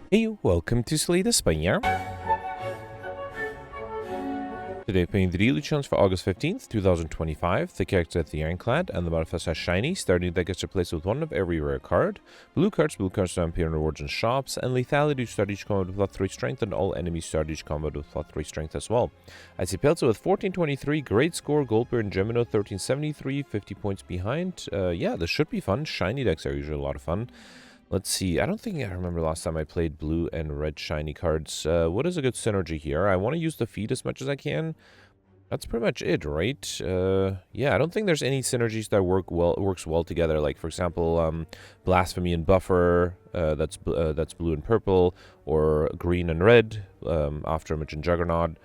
Hey, welcome to Spire. Today playing the daily challenge for August 15th, 2025. The character is the Ironclad, and the modifiers are shiny. Starting deck is replaced with one of every rare card. Blue cards don't appear in rewards and shops, and Lethality start each combat with +3 strength, and all enemies start each combat with +3 strength as well. I see Pelza with 1423, great score, Goldbear and Gemino 1373, 50 points behind. Yeah, this should be fun. Shiny decks are usually a lot of fun. Let's see. I don't think I remember last time I played blue and red shiny cards. What is a good synergy here? I want to use the feed as much as I can. That's pretty much it, right? Yeah, I don't think there's any synergies that works well together. Like, for example, Blasphemy and Buffer, that's blue and purple, or green and red, Afterimage and Juggernaut.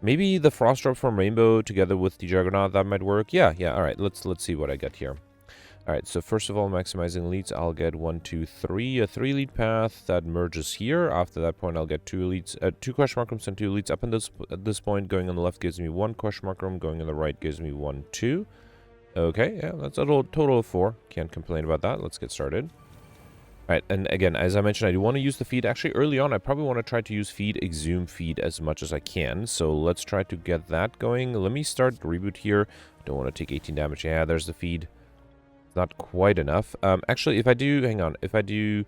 Maybe the Frost Drop from Rainbow together with the Juggernaut, that might work. Yeah, all right, let's see what I get here. Alright, so first of all, maximizing leads, I'll get 1, 2, 3, a 3-lead path that merges here. After that point, I'll get 2 leads, 2 question mark rooms and 2 leads. Up at this point, going on the left gives me 1 question mark room, going on the right gives me 1, 2. Okay, yeah, that's a total of 4. Can't complain about that. Let's get started. Alright, and again, as I mentioned, I do want to use the feed. Actually, early on, I probably want to try to use feed, exhume feed as much as I can. So let's try to get that going. Let me start reboot here. Don't want to take 18 damage. Yeah, there's the feed. Not quite enough. Actually, if I do, hang on, if I do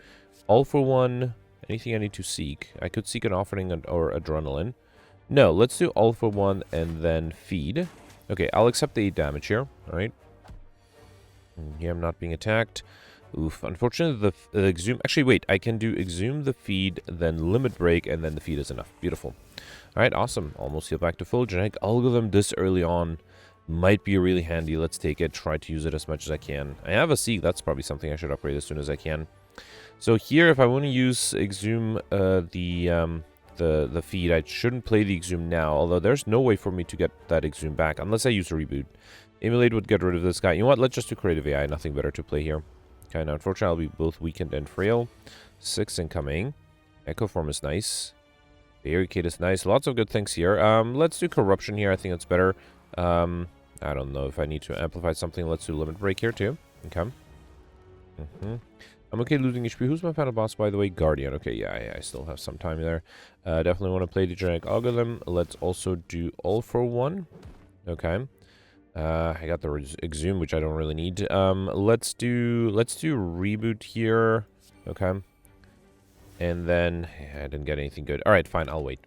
all for one, anything I need to seek, I could seek an offering or adrenaline. No, let's do all for one and then feed. Okay, I'll accept the 8 damage here. All right. Here I'm not being attacked. Oof. Unfortunately, the exhume. Actually, wait. I can do exhume the feed, then limit break, and then the feed is enough. Beautiful. All right, awesome. Almost heal back to full. Genetic algorithm this early on might be really handy. Let's take it. Try to use it as much as I can. I have a Seek. That's probably something I should upgrade as soon as I can. So here, if I want to use exhume the feed, I shouldn't play the exhume now. Although there's no way for me to get that exhume back unless I use a reboot. Emulate would get rid of this guy. You know what? Let's just do creative AI. Nothing better to play here. Okay, now unfortunately I'll be both weakened and frail. 6 incoming. Echo form is nice. Barricade is nice. Lots of good things here. Let's do corruption here. I think that's better. I don't know if I need to amplify something. Let's do limit break here too. Okay. I'm okay losing HP. Who's my final boss, by the way? Guardian. Okay, yeah, I still have some time there. Definitely want to play the genetic algorithm. Let's also do all for one. Okay. I got the exhume, which I don't really need. Let's do reboot here. Okay. And then I didn't get anything good. All right, fine. I'll wait.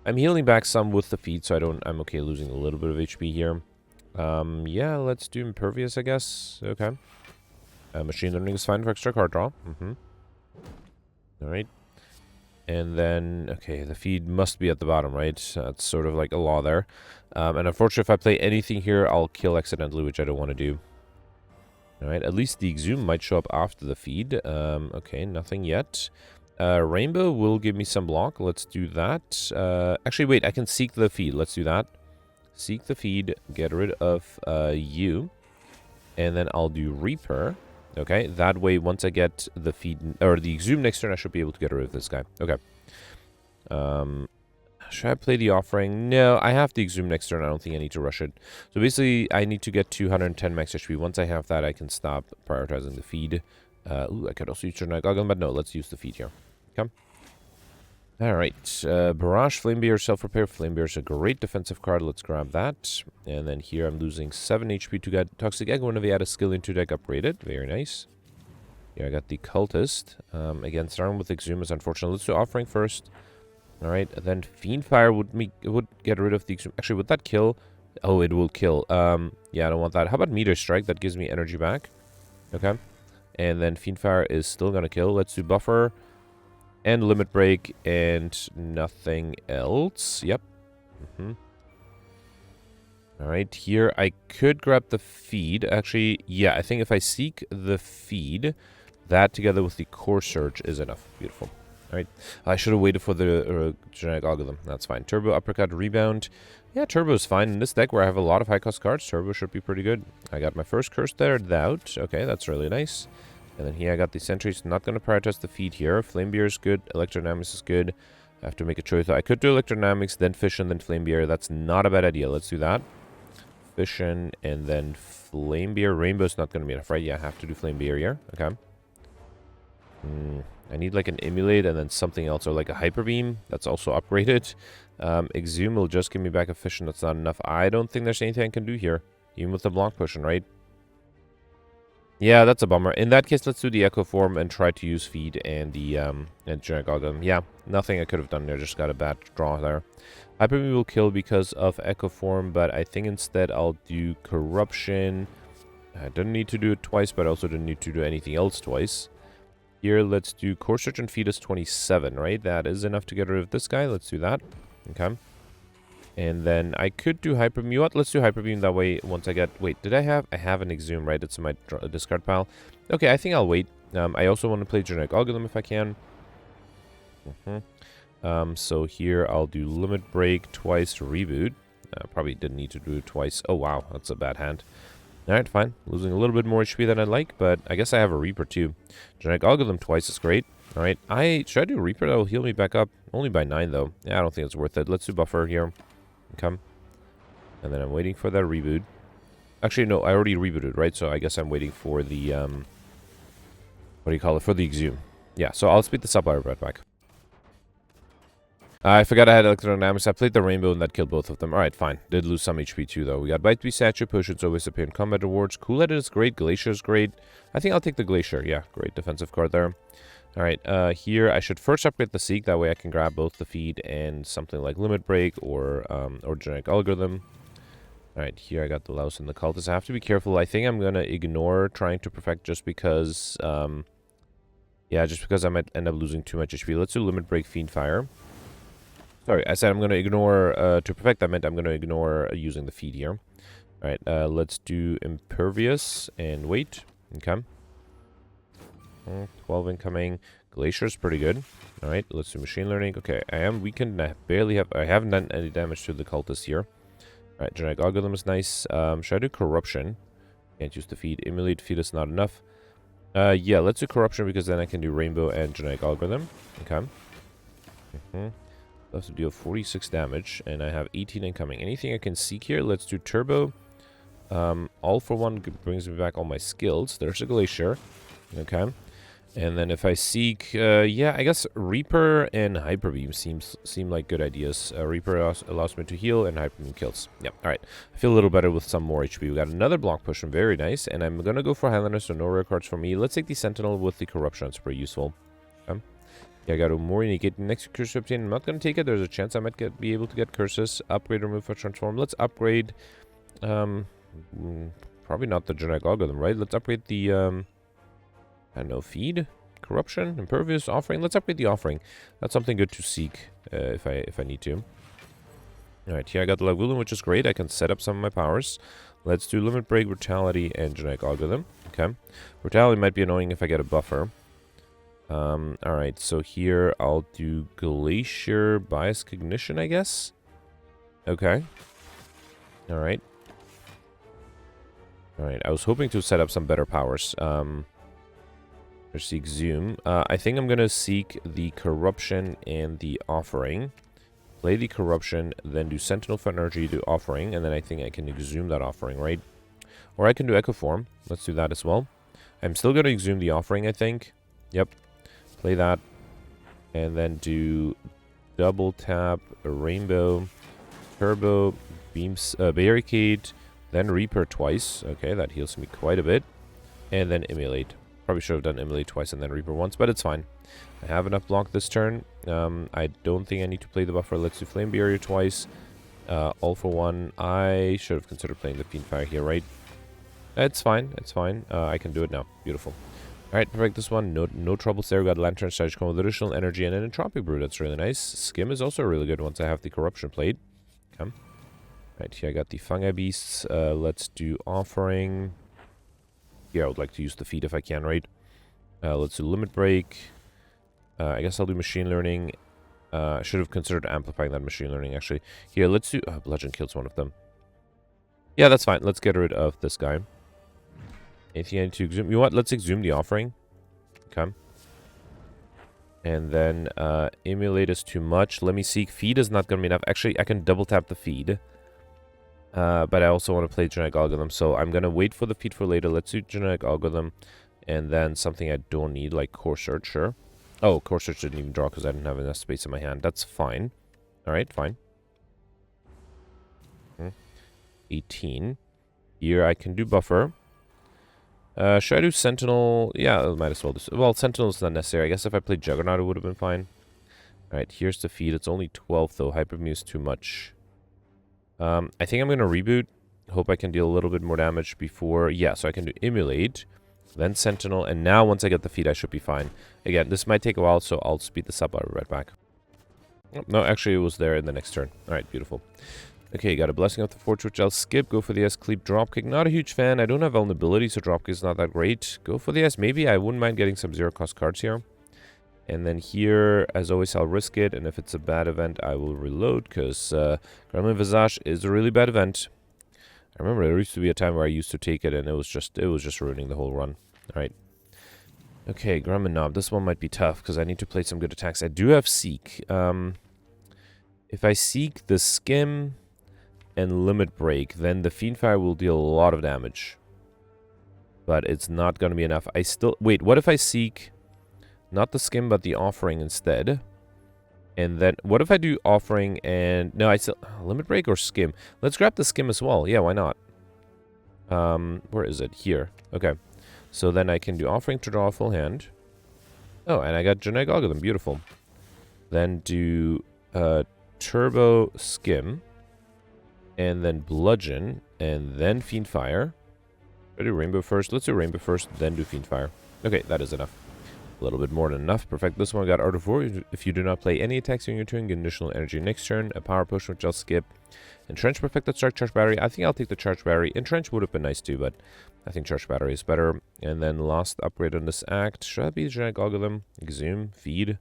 I'm healing back some with the feed, so I'm okay losing a little bit of HP here. Yeah, let's do impervious, I guess. Okay. Machine learning is fine for extra card draw. All right. And then, okay, the feed must be at the bottom, right? That's sort of like a law there. And unfortunately, if I play anything here, I'll kill accidentally, which I don't want to do. All right, at least the exhume might show up after the feed. Okay, nothing yet. Rainbow will give me some block. Let's do that. Actually, wait, I can seek the feed. Let's do that. Seek the feed, get rid of you. And then I'll do Reaper. Okay, that way, once I get the feed, or the exhume next turn, I should be able to get rid of this guy. Okay. Should I play the offering? No, I have the exhume next turn. I don't think I need to rush it. So basically, I need to get 210 max HP. Once I have that, I can stop prioritizing the feed. Ooh, I could also use Genetic Algorithm, but no, let's use the feed here. Okay. Alright, Barrage, Flamebear, Self-Repair. Flamebear is a great defensive card. Let's grab that. And then here I'm losing 7 HP to get Toxic Egg. Whenever you add a skill into deck, upgraded. Very nice. Here I got the Cultist. Again, starting with Exhume is unfortunate. Let's do Offering first. Alright, then Fiendfire would get rid of the Exhume. Actually, would that kill? Oh, it will kill. Yeah, I don't want that. How about Meteor Strike? That gives me energy back. Okay. And then Fiendfire is still going to kill. Let's do Buffer. And limit break and nothing else. Yep. Alright, here I could grab the feed. Actually, yeah, I think if I seek the feed, that together with the Core Surge is enough. Beautiful. Alright, I should have waited for the genetic algorithm. That's fine. Turbo, Uppercut, Rebound. Yeah, Turbo is fine. In this deck where I have a lot of high cost cards, Turbo should be pretty good. I got my first curse there, Doubt. Okay, that's really nice. And then here I got the Sentries. Not going to prioritize the feed here. Flamebear is good. Electrodynamics is good. I have to make a choice. I could do Electrodynamics, then Fission, then Flamebear. That's not a bad idea. Let's do that. Fission, and then Flamebear. Rainbow's not going to be enough, right? Yeah, I have to do Flamebear here. Okay. I need like an emulate and then something else, or like a hyper beam that's also upgraded. Exhume will just give me back efficient. That's not enough. I don't think there's anything I can do here, even with the block pushing, right? Yeah, that's a bummer. In that case, let's do the Echo Form and try to use Feed and the Generic Algorithm. Yeah, nothing I could have done there. Just got a bad draw there. Hyper Beam will kill because of Echo Form, but I think instead I'll do Corruption. I didn't need to do it twice, but I also didn't need to do anything else twice. Here, let's do Core Search and Feed is 27, right? That is enough to get rid of this guy. Let's do that. Okay. And then I could do Hyper Beam. What? Let's do Hyper Beam that way once I get... Wait, did I have... I have an Exhume, right? It's in my discard pile. Okay, I think I'll wait. I also want to play Generic Algorithm if I can. So here I'll do Limit Break twice to reboot. Probably didn't need to do it twice. Oh, wow. That's a bad hand. Alright, fine. Losing a little bit more HP than I'd like, but I guess I have a Reaper too. Generic Algorithm twice is great. Alright, should I do Reaper? That will heal me back up. Only by 9 though. Yeah, I don't think it's worth it. Let's do Buffer here. Okay. And then I'm waiting for that reboot. Actually, no, I already rebooted, right? So I guess I'm waiting for the, what do you call it? For the Exhume. Yeah, so I'll speed this up right back. I forgot I had Electrodynamics. I played the Rainbow and that killed both of them. Alright, fine. Did lose some HP too, though. We got Bite Beast Statue, Potions always appear in combat rewards. Cool-Headed is great. Glacier is great. I think I'll take the Glacier. Yeah, great defensive card there. Alright, here I should first upgrade the Seek. That way I can grab both the Feed and something like Limit Break or Generic Algorithm. Alright, here I got the Louse and the Cultist. I have to be careful. I think I'm going to ignore trying to perfect just because, yeah, just because I might end up losing too much HP. Let's do Limit Break, Fiend Fire. Sorry, I said I'm going to ignore, to perfect, that meant I'm going to ignore using the Feed here. Alright, let's do Impervious and wait. Okay. 12 incoming. Glacier's pretty good. Alright, let's do Machine Learning. Okay, I am weakened. I haven't done any damage to the Cultist here. Alright, Generic Algorithm is nice. Should I do Corruption? Can't use the Feed. Emulate Feed is not enough. Yeah, let's do Corruption because then I can do Rainbow and Generic Algorithm. Okay. Let's deal 46 damage, and I have 18 incoming. Anything I can seek here? Let's do Turbo. All for one brings me back all my skills. There's a Glacier. Okay. And then if I seek, yeah, I guess Reaper and Hyper Beam seem like good ideas. Reaper allows me to heal, and Hyper Beam kills. Yep, alright. I feel a little better with some more HP. We got another block push, and very nice. And I'm going to go for Highlander, so no rare cards for me. Let's take the Sentinel with the Corruption. It's pretty useful. Okay. Yeah, I got Omori negate the next curse obtain. I'm not going to take it. There's a chance I might be able to get curses. Upgrade, remove, or transform. Let's upgrade. Probably not the Generic Algorithm, right? Let's upgrade the, I don't know, Feed, Corruption, Impervious, Offering. Let's upgrade the Offering. That's something good to seek if I need to. Alright, here I got the Lagulin, which is great. I can set up some of my powers. Let's do Limit Break, Brutality, and Generic Algorithm. Okay. Brutality might be annoying if I get a buffer. Alright, so here I'll do Glacier, Bias Cognition, I guess. Okay. Alright. Alright, I was hoping to set up some better powers. There's the Exhume. I think I'm gonna seek the Corruption and the Offering. Play the Corruption, then do Sentinel for Energy, do Offering, and then I think I can Exhume that Offering, right? Or I can do Echo Form. Let's do that as well. I'm still gonna Exhume the Offering, I think. Yep. Play that. And then do double tap, a Rainbow, Turbo, Beams, Barricade, then Reaper twice. Okay, that heals me quite a bit. And then Emulate. Probably should have done Emulate twice and then Reaper once, but it's fine. I have enough block this turn. I don't think I need to play the buffer. Let's do Flame Barrier twice. All for one. I should have considered playing the Fiend Fire here, right? It's fine. It's fine. I can do it now. Beautiful. Alright, perfect. This one. No troubles there. We got Lantern Strategy with additional energy and an Entropic Brew. That's really nice. Skim is also really good once I have the Corruption played. Okay. Right, here I got the Fungi Beasts. Let's do Offering. Yeah, I would like to use the Feed if I can, right? Let's do Limit Break. I guess I'll do Machine Learning. I should have considered amplifying that Machine Learning, actually. Here, let's do... Bludgeon kills one of them. Yeah, that's fine. Let's get rid of this guy. Anything I need to exhume? You know what? Let's exhume the Offering. Okay. And then Emulate is too much. Let me seek. Feed is not going to be enough. Actually, I can double tap the Feed. But I also want to play Generic Algorithm, so I'm going to wait for the Feed for later. Let's do Generic Algorithm, and then something I don't need, like Core Search, sure. Oh, Core Search didn't even draw because I didn't have enough space in my hand. That's fine. Alright, fine. 18. Here I can do Buffer. Should I do Sentinel? Yeah, I might as well do... Well, Sentinel's not necessary. I guess if I played Juggernaut, it would have been fine. Alright, here's the feed. It's only 12, though. Hyperbeam is too much. I think I'm going to reboot. Hope I can deal a little bit more damage before... Yeah, so I can do Immolate, then Sentinel, and now once I get the feed, I should be fine. Again, this might take a while, so I'll speed this up. I'll be right back. Oh, no, actually, it was there in the next turn. Alright, beautiful. Okay, got a Blessing of the Forge, which I'll skip. Go for the S. Cleave Dropkick. Not a huge fan. I don't have vulnerability, so Dropkick is not that great. Go for the S. Maybe I wouldn't mind getting some zero-cost cards here. And then here, as always, I'll risk it. And if it's a bad event, I will reload, because Gremlin Visage is a really bad event. I remember there used to be a time where I used to take it, and it was just ruining the whole run. All right. Okay, Gremlin Knob. This one might be tough, because I need to play some good attacks. I do have Seek. If I Seek the Skim and Limit Break, then the Fiendfire will deal a lot of damage. But it's not going to be enough. I still... Wait, what if I Seek not the Skim, but the Offering instead? And then, what if I do Offering and... No, I still... Limit Break or Skim? Let's grab the Skim as well. Yeah, why not? Where is it? Here. Okay. So then I can do Offering to draw a full hand. Oh, and I got Genetic Algorithm. Beautiful. Then do Turbo Skim. And then Bludgeon. And then Fiendfire. Should I do Rainbow first? Let's do Rainbow first, then do Fiendfire. Okay, that is enough. A little bit more than enough. Perfect. This one got Art of War. If you do not play any attacks during your turn, get additional energy next turn. A Power Potion, which I'll skip. Entrench, Perfected Strike, Charge Battery. I think I'll take the Charge Battery. Entrench would have been nice too, but I think Charge Battery is better. And then last upgrade on this act. Should I be the Genetic Algorithm? Exhume, Feed.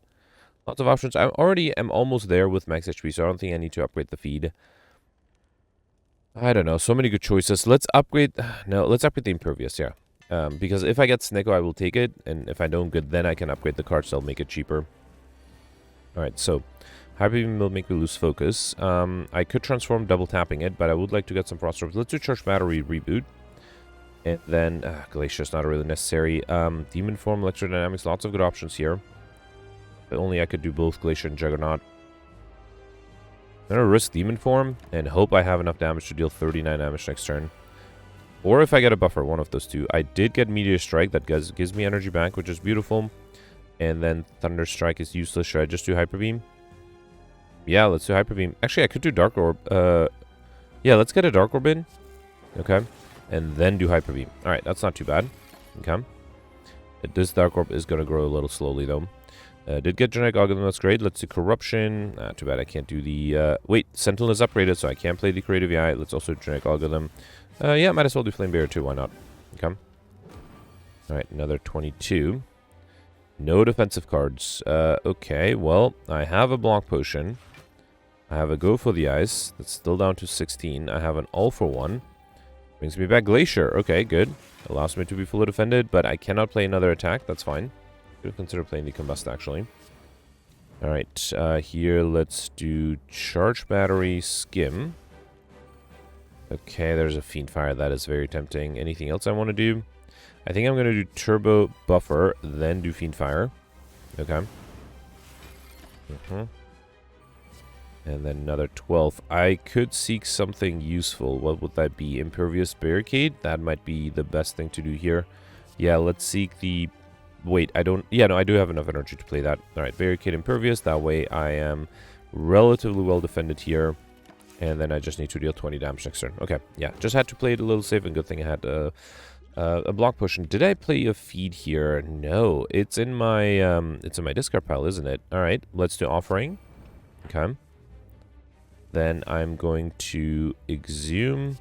Lots of options. I already am almost there with max HP, so I don't think I need to upgrade the Feed. I don't know. So many good choices. Let's upgrade... No, let's upgrade the Impervious, yeah. Because if I get Sneko, I will take it. And if I don't get, then I can upgrade the cards. That'll make it cheaper. Alright, so... Hyperbeam will make me lose focus. I could transform double tapping it, but I would like to get some Frost Orbs. Let's do Charge Battery Reboot. And then... Glacier's not really necessary. Demon Form, Electrodynamics. Lots of good options here. But only I could do both Glacier and Juggernaut. I'm going to risk Demon Form and hope I have enough damage to deal 39 damage next turn. Or if I get a buffer, one of those two. I did get Meteor Strike. That gives me energy back, which is beautiful. And then Thunder Strike is useless. Should I just do Hyper Beam? Yeah, let's do Hyper Beam. Actually, I could do Dark Orb. Yeah, let's get a Dark Orb in. Okay. And then do Hyper Beam. Alright, that's not too bad. Okay. This Dark Orb is going to grow a little slowly, though. Did get Genetic Algorithm, that's great. Let's do Corruption. Too bad I can't do the... Wait, Sentinel is upgraded, so I can't play the Creative AI. Let's also do Genetic Algorithm. Yeah, might as well do Flame Bearer too, why not? Okay. Alright, another 22. No defensive cards. Okay, well, I have a Block Potion. I have a Go for the Ice. That's still down to 16. I have an All for 1. Brings me back Glacier. Okay, good. Allows me to be fully defended, but I cannot play another attack. That's fine. Could consider playing the Combust, actually. Alright, here let's do Charge Battery, Skim. Okay, there's a Fiendfire. That is very tempting. Anything else I want to do? I think I'm going to do Turbo Buffer, then do Fiendfire. Okay. And then another 12. I could seek something useful. What would that be? Impervious Barricade? That might be the best thing to do here. Yeah, let's seek the... Wait, I don't... Yeah, no, I do have enough energy to play that. Alright, Barricade Impervious. That way I am relatively well defended here. And then I just need to deal 20 damage next turn. Okay, yeah. Just had to play it a little safe, and good thing I had a Block Potion. Did I play a Feed here? No. It's in my discard pile, isn't it? Alright, let's do Offering. Okay. Then I'm going to Exhume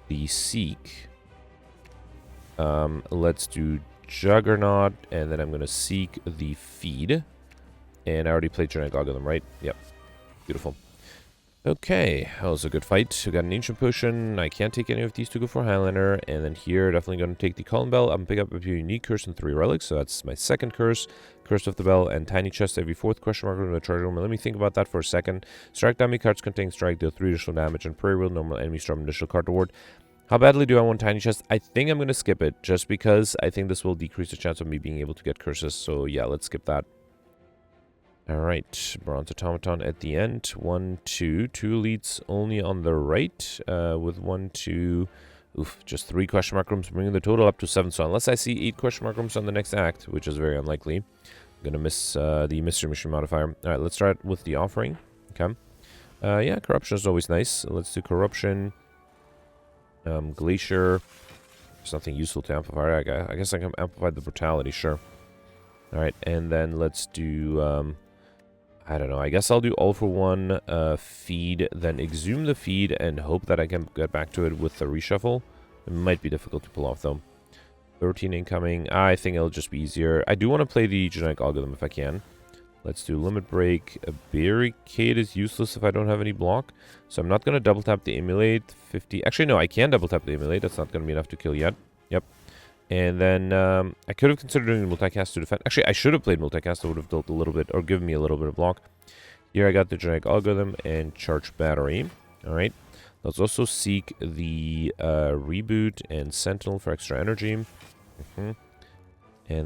the Seek. Let's do Juggernaut, and then I'm going to Seek the Feed. And I already played Genetic Algorithm, right? Yep. Beautiful. Okay, that was a good fight. We got an Ancient Potion. I can't take any of these to go for Highlander. And then here, definitely going to take the Column Bell. I'm going to pick up a unique curse and 3 relics. So that's my second curse. Curse of the Bell and Tiny Chest every 4th question mark in the treasure room. Let me think about that for a second. Strike dummy cards contain strike, deal 3 additional damage, and Prairie Wheel, normal enemy storm, additional card reward. How badly do I want Tiny Chest? I think I'm going to skip it, just because I think this will decrease the chance of me being able to get curses. So yeah, let's skip that. Alright, Bronze Automaton at the end. 1, 2. 2 elites only on the right. With 1, 2... Oof, just 3 question mark rooms, bringing the total up to 7. So unless I see 8 question mark rooms on the next act, which is very unlikely, I'm gonna miss the Mystery Mission modifier. Alright, let's start with the offering. Okay. Yeah, Corruption is always nice. So let's do Corruption. Glacier. There's nothing useful to amplify. I guess I can amplify the Brutality, sure. Alright, and then let's do... I don't know. I guess I'll do all for one feed, then exhume the feed and hope that I can get back to it with the reshuffle. It might be difficult to pull off, though. 13 incoming. I think it'll just be easier. I do want to play the genetic algorithm if I can. Let's do limit break. A barricade is useless if I don't have any block. So I'm not going to double tap the emulate. 50. Actually, no, I can double tap the emulate. That's not going to be enough to kill yet. Yep. And then I could have considered doing multicast to defend. Actually, I should have played multicast. That would have dealt a little bit, or given me a little bit of block. Here I got the genetic algorithm and charge battery. Alright. Let's also seek the reboot and sentinel for extra energy. And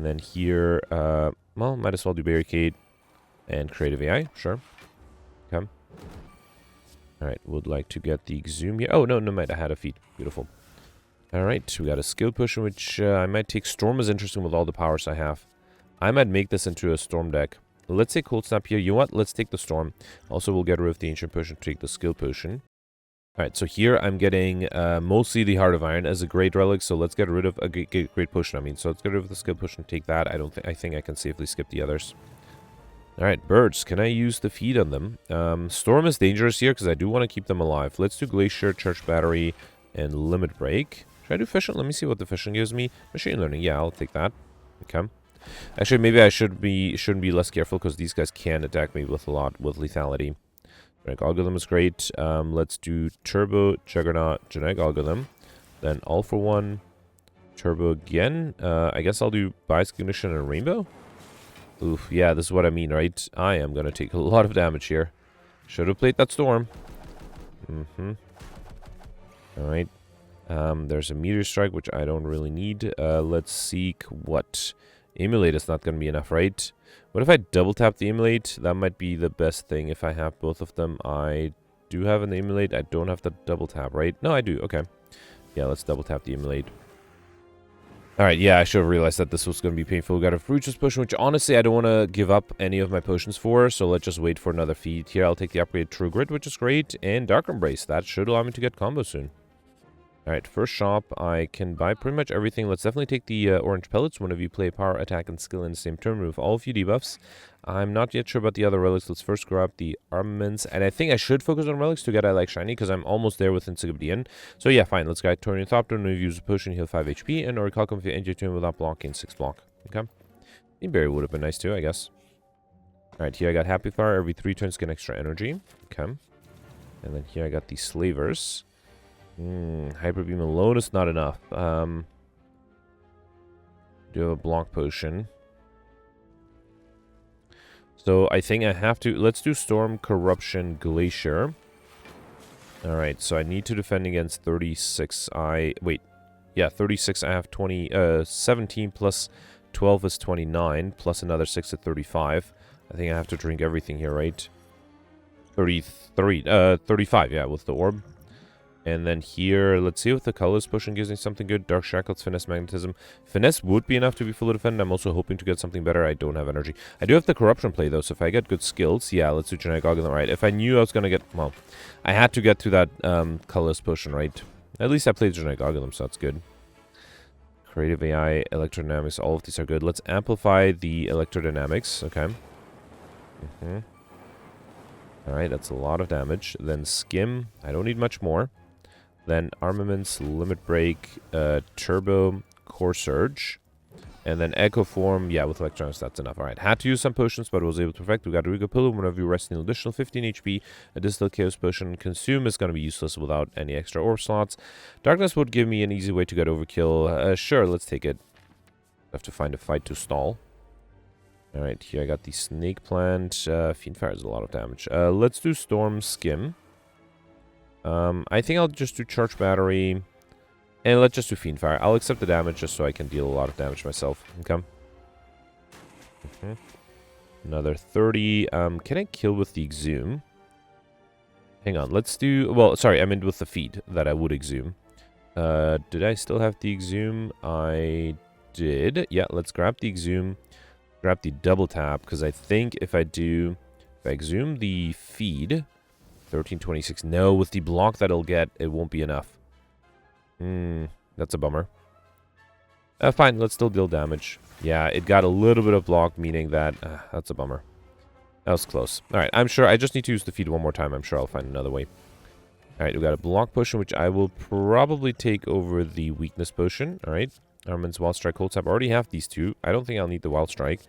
then here, well, might as well do barricade and creative AI. Sure. Okay. Alright, would like to get the exhume here. Oh, no, might have had a feat. Beautiful. Alright, we got a skill potion, which I might take. Storm is interesting with all the powers I have. I might make this into a storm deck. Let's take Cold Snap here. You know what? Let's take the storm. Also, we'll get rid of the ancient potion to take the skill potion. Alright, so here I'm getting mostly the Heart of Iron as a great relic, so let's get rid of a great potion, I mean. So let's get rid of the skill potion, take that. I think I can safely skip the others. Alright, birds. Can I use the feed on them? Storm is dangerous here because I do want to keep them alive. Let's do Glacier, Charge Battery, and Limit Break. Should I do Fission? Let me see what the Fission gives me. Machine Learning. Yeah, I'll take that. Okay. Actually, maybe I shouldn't be less careful because these guys can attack me with lethality. Genetic Algorithm is great. Let's do Turbo, Juggernaut, Genetic Algorithm. Then All for One, Turbo again. I guess I'll do Bias Ignition and Rainbow. Oof, yeah, this is what I mean, right? I am going to take a lot of damage here. Should have played that Storm. Alright. There's a Meteor Strike, which I don't really need. Let's seek what? Emulate is not going to be enough, right? What if I double tap the emulate? That might be the best thing if I have both of them. I do have an emulate. I don't have the double tap, right? No, I do. Okay. Yeah, let's double tap the emulate. Alright, yeah, I should have realized that this was going to be painful. We got a Fruitus potion, which honestly I don't want to give up any of my potions for, so let's just wait for another feed. Here I'll take the upgrade True Grit, which is great, and Dark Embrace. That should allow me to get combo soon. Alright, first shop, I can buy pretty much everything. Let's definitely take the orange pellets whenever you play power, attack, and skill in the same turn. Remove all of you debuffs. I'm not yet sure about the other relics. Let's first grab the armaments. And I think I should focus on relics to get I like shiny, because I'm almost there with Insignifiant. So yeah, fine. Let's get Tornado Thopter. Whenever you use a potion, heal 5 HP. And or Calcum if you end your turn without blocking 6 block. Okay. Berry would have been nice too, I guess. Alright, here I got Happy Fire. Every 3 turns get extra energy. Okay. And then here I got the Slavers. Hyper Beam alone is not enough. Do have a block potion. So I think I have to... Let's do Storm, Corruption, Glacier. Alright, so I need to defend against 36. Wait. Yeah, 36. I have 17 plus 12 is 29. Plus another 6 at 35. I think I have to drink everything here, right? 35, yeah, with the orb. And then here, let's see if the colors potion gives me something good. Dark Shackles, Finesse, Magnetism. Finesse would be enough to be full defend. I'm also hoping to get something better. I don't have energy. I do have the Corruption play, though, so if I get good skills, yeah, let's do Genetic Algorithm. Right, if I knew I was going to get... Well, I had to get to that colors potion, right? At least I played Genetic Algorithm, so that's good. Creative AI, Electrodynamics, all of these are good. Let's amplify the Electrodynamics, okay. Alright, that's a lot of damage. Then Skim, I don't need much more. Then Armaments, Limit Break, Turbo, Core Surge. And then Echo Form, yeah, with Electronics, that's enough. Alright, had to use some potions, but was able to perfect. We got a Rigo Pillow, whenever you rest an additional 15 HP. A Distilled Chaos Potion. Consume is going to be useless without any extra orb slots. Darkness would give me an easy way to get overkill. Sure, let's take it. Have to find a fight to stall. Alright, here I got the Snake Plant. Fiendfire is a lot of damage. Let's do Storm, Skim. I think I'll just do Charge Battery. And let's just do Fiendfire. I'll accept the damage just so I can deal a lot of damage myself. Okay. Another 30. Can I kill with the exhume? Hang on, let's do... Well, sorry, I meant with the feed that I would exhume. Did I still have the exhume? I did. Yeah, let's grab the exhume. Grab the double tap, because I think if I exhume the feed... 1326. No, with the block that it'll get, it won't be enough. That's a bummer. Fine, let's still deal damage. Yeah, it got a little bit of block, meaning that... that's a bummer. That was close. Alright, I'm sure I just need to use the feed one more time. I'm sure I'll find another way. Alright, we got a block potion, which I will probably take over the weakness potion. Alright, Armaments, Wild Strike, Cold Snap. I already have these two. I don't think I'll need the Wild Strike.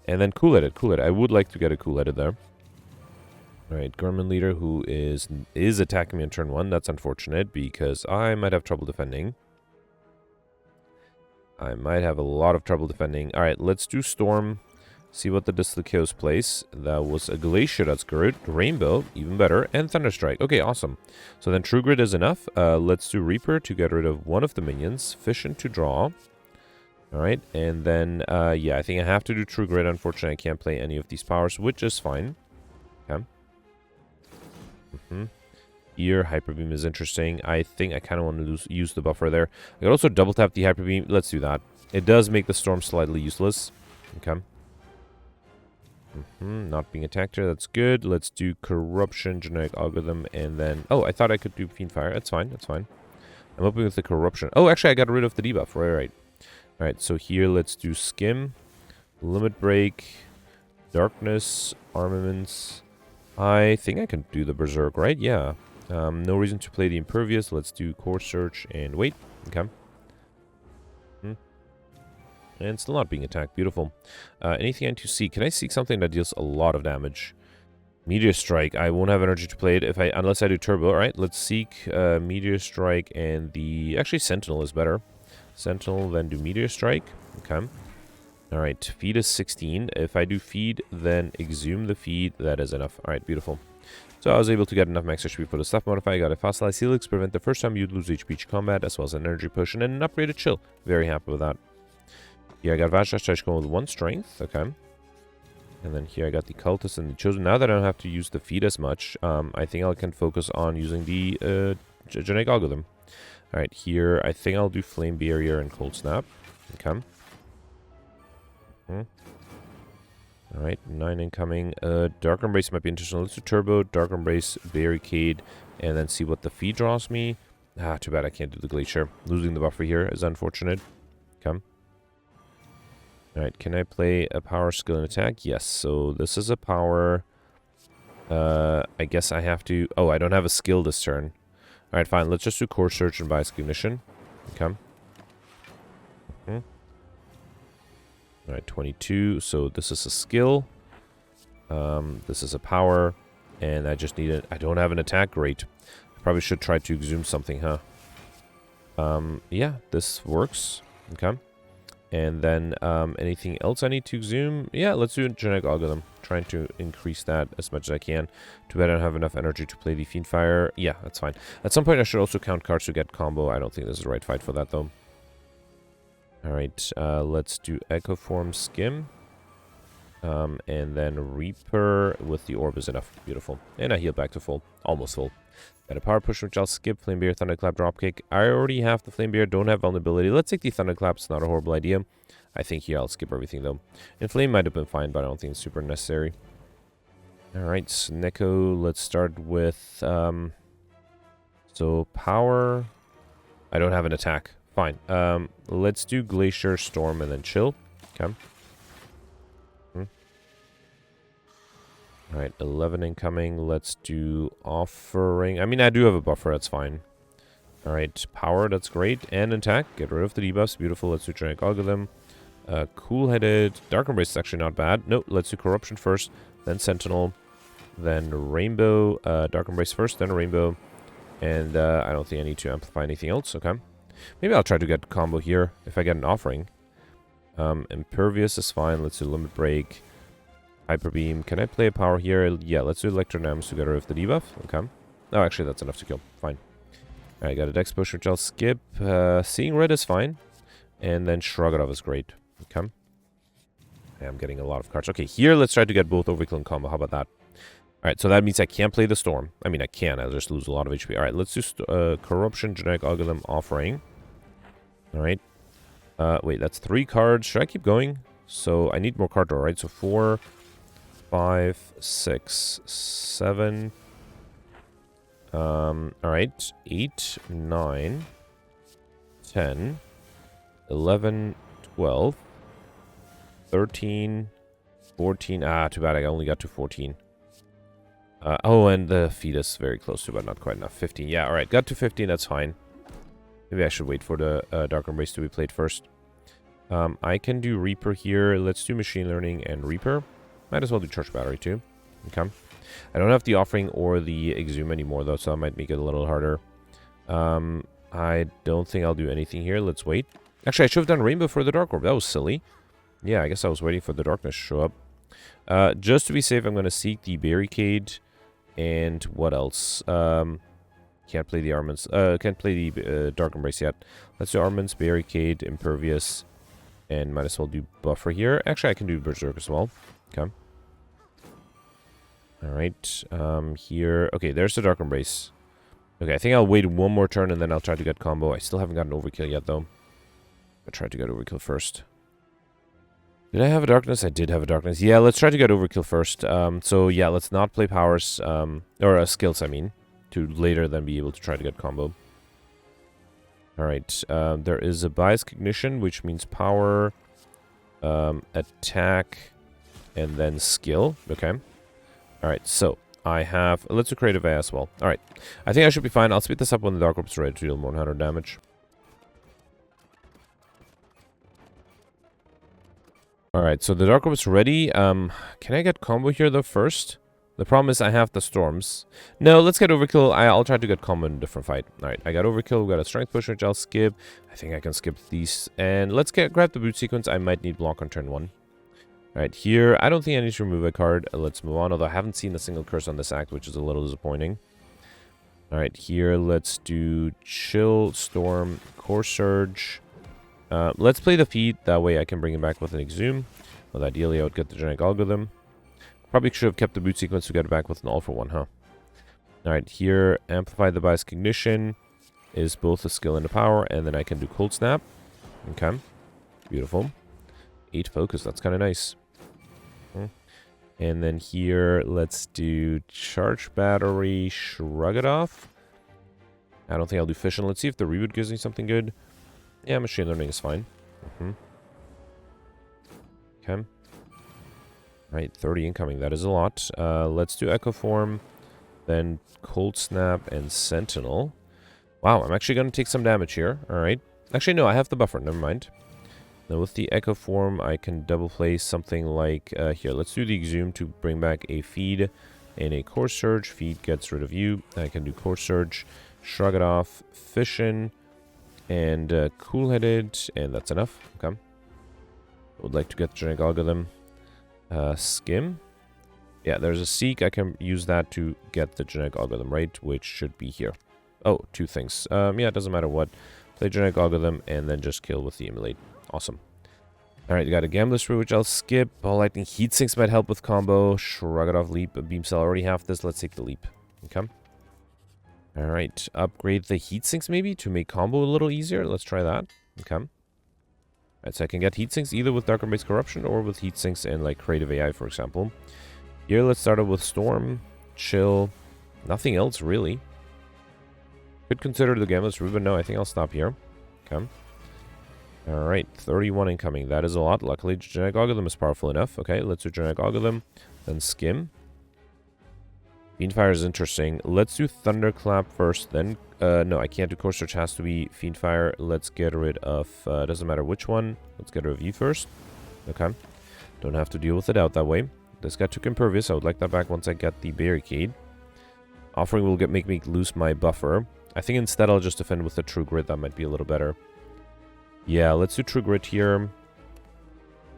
And then Cool-Headed. Cool-Headed. I would like to get a Cool-Headed there. Alright, Garmin Leader, who is attacking me on turn 1. That's unfortunate, because I might have trouble defending. I might have a lot of trouble defending. Alright, let's do Storm. See what the Dislocados place. That was a Glacier, that's good. Rainbow, even better. And Thunderstrike. Okay, awesome. So then True Grit is enough. Let's do Reaper to get rid of one of the minions. Fission to draw. Alright, and then, yeah, I think I have to do True Grit. Unfortunately, I can't play any of these powers, which is fine. Okay. Here, Hyper Beam is interesting. I think I kind of want to use the buffer there. I could also double tap the Hyper Beam. Let's do that. It does make the Storm slightly useless. Okay. Not being attacked here. That's good. Let's do Corruption, Generic Algorithm, and then... Oh, I thought I could do Fiend Fire. That's fine. That's fine. I'm hoping with the Corruption. Oh, actually, I got rid of the debuff. Right. Alright, so here, let's do Skim, Limit Break, Darkness, Armaments. I think I can do the Berserk, right? Yeah. No reason to play the Impervious. Let's do Core Search and wait. Okay. And still not being attacked. Beautiful. Anything I need to seek? Can I seek something that deals a lot of damage? Meteor Strike. I won't have energy to play it unless I do Turbo. Alright, let's seek Meteor Strike and the... Actually, Sentinel is better. Sentinel, then do Meteor Strike. Okay. Alright, feed is 16. If I do feed, then exhume the feed. That is enough. Alright, beautiful. So I was able to get enough max HP for the stuff modifier. I got a Fossilized Helix, prevent the first time you'd lose HP each combat, as well as an energy potion and an upgraded chill. Very happy with that. Here I got Vashtash Touch going with 1 strength. Okay. And then here I got the Cultist and the Chosen. Now that I don't have to use the feed as much, I think I can focus on using the Genetic Algorithm. Alright, here I think I'll do Flame Barrier and Cold Snap. Okay. Alright, 9 incoming. Dark Embrace might be interesting. Let's do Turbo, Dark Embrace, Barricade, and then see what the feed draws me. Too bad I can't do the Glacier. Losing the buffer here is unfortunate. Okay. Alright, can I play a power, skill, and attack? Yes, so this is a power. I guess I have to... Oh, I don't have a skill this turn. Alright, fine. Let's just do Core Search and Bias Cognition. Okay. Alright, 22. So this is a skill. This is a power. And I just need it. I don't have an attack. Great. Probably should try to exhume something, huh? Yeah, this works. Okay. And then anything else I need to exhume? Yeah, let's do a Genetic Algorithm. Trying to increase that as much as I can. Too bad I don't have enough energy to play the Fiend Fire. Yeah, that's fine. At some point I should also count cards to get combo. I don't think this is the right fight for that though. Alright, let's do Echo Form, Skim. And then Reaper with the Orb is enough. Beautiful. And I heal back to full. Almost full. Got a Power Push, which I'll skip. Flame Bear, Thunderclap, Dropkick. I already have the Flame Bear, don't have vulnerability. Let's take the Thunderclap, it's not a horrible idea. I think here I'll skip everything though. And Flame might have been fine, but I don't think it's super necessary. Alright, Neko, let's start with... so, Power... I don't have an attack. Fine. Let's do Glacier, Storm, and then Chill. Okay. Alright, 11 incoming. Let's do Offering. I mean, I do have a buffer. That's fine. Alright, Power. That's great. And attack. Get rid of the debuffs. Beautiful. Let's do Genetic Algorithm. Cool-Headed. Dark Embrace is actually not bad. No, let's do Corruption first. Then Sentinel. Then Rainbow. Dark Embrace first. Then Rainbow. And I don't think I need to amplify anything else. Okay. Maybe I'll try to get a combo here if I get an Offering. Impervious is fine. Let's do Limit Break. Hyper Beam. Can I play a power here? Yeah, let's do Electrodynamics to get rid of the debuff. Okay. Oh, actually, that's enough to kill. Fine. Alright, got a Dex Potion, which I'll skip. Seeing Red is fine. And then Shrug It Off is great. Okay. Yeah, I'm getting a lot of cards. Okay, here let's try to get both Overkill and combo. How about that? Alright, so that means I can't play the Storm. I mean, I can. I'll just lose a lot of HP. Alright, let's do Corruption, Genetic Algorithm, Offering. Alright. Wait, that's 3 cards. Should I keep going? So I need more card draw, right? So 4, 5, 6, 7. Alright. 8, 9, 10, 11, 12, 13, 14. Ah, too bad I only got to 14. Oh, and the fetus very close to, but not quite enough. 15. Yeah, alright. Got to 15. That's fine. Maybe I should wait for the Dark Embrace to be played first. I can do Reaper here. Let's do Machine Learning and Reaper. Might as well do Charge Battery too. Okay. I don't have the Offering or the Exhume anymore, though, so that might make it a little harder. I don't think I'll do anything here. Let's wait. Actually, I should have done Rainbow for the Dark Orb. That was silly. Yeah, I guess I was waiting for the Darkness to show up. Just to be safe, I'm going to seek the Barricade. And what else? Can't play the Armaments. Can't play the Dark Embrace yet. Let's do Armaments, Barricade, Impervious, and might as well do Buffer here. Actually, I can do Berserk as well. Okay. Alright. Here. Okay, there's the Dark Embrace. Okay, I think I'll wait one more turn and then I'll try to get combo. I still haven't gotten Overkill yet, though. I tried to get Overkill first. Did I have a Darkness? I did have a Darkness. Yeah, let's try to get Overkill first. So, yeah, let's not play powers. Or skills, I mean. To later then be able to try to get combo. Alright. There is a Bias Cognition, which means power, attack, and then skill. Okay. Alright, so I have... Let's do Creative AI as well. Alright. I think I should be fine. I'll speed this up when the Dark Orb's ready to deal more than 100 damage. Alright, so the Dark Orb is ready. Can I get combo here, though, first? The problem is I have the Storms. No, let's get Overkill. I'll try to get combo in a different fight. Alright, I got Overkill. We got a Strength Push, which I'll skip. I think I can skip these. And let's grab the Boot Sequence. I might need block on turn 1. Alright, here, I don't think I need to remove a card. Let's move on, although I haven't seen a single curse on this act, which is a little disappointing. Alright, here, let's do Chill, Storm, Core Surge. Let's play the Feed. That way I can bring him back with an Exhume. Well, ideally, I would get the Genetic Algorithm. Probably should have kept the Boot Sequence to get it back with an All for One, huh? Alright, here, Amplify the Bias Cognition is both a skill and a power, and then I can do Cold Snap. Okay. Beautiful. 8 Focus, that's kind of nice. And then here, let's do Charge Battery, Shrug It Off. I don't think I'll do Fission. Let's see if the Reboot gives me something good. Yeah, Machine Learning is fine. Okay. Right, 30 incoming. That is a lot. Let's do Echo Form, then Cold Snap and Sentinel. Wow, I'm actually going to take some damage here. All right. Actually, no, I have the buffer. Never mind. Now, with the Echo Form, I can double play something like... here, let's do the Exhume to bring back a Feed and a Core Surge. Feed gets rid of you. I can do Core Surge, Shrug It Off, Fission, and Cool-Headed, and that's enough. Okay. I would like to get the Genetic Algorithm. Skim. Yeah, there's a Seek. I can use that to get the Genetic Algorithm, right? Which should be here. Oh, 2 things. Yeah, it doesn't matter what. Play Genetic Algorithm and then just kill with the Emulate. Awesome. Alright, you got a Gambler's Root, which I'll skip. Ball Lightning, Heat Sinks might help with combo. Shrug It Off, Leap. Beam Cell, already have this. Let's take the Leap. Okay. Alright, upgrade the Heat Sinks maybe to make combo a little easier. Let's try that. Okay. Alright, so I can get Heat Sinks either with Dark Embrace Corruption or with Heat Sinks and like Creative AI, for example. Here, let's start out with Storm, Chill, nothing else really. Could consider the Gambler's Root, but no, I think I'll stop here. Okay. Alright, 31 incoming. That is a lot. Luckily, Genetic Algorithm is powerful enough. Okay, let's do Genetic Algorithm, then Skim. Fiendfire is interesting. Let's do Thunderclap first, then... no, I can't do Core Search. Has to be Fiendfire. Let's get rid of... doesn't matter which one. Let's get rid of you first. Okay. Don't have to deal with it out that way. This guy took Impervious. I would like that back once I get the Barricade. Offering will make me lose my buffer. I think instead I'll just defend with the True Grit. That might be a little better. Yeah, let's do True Grit here.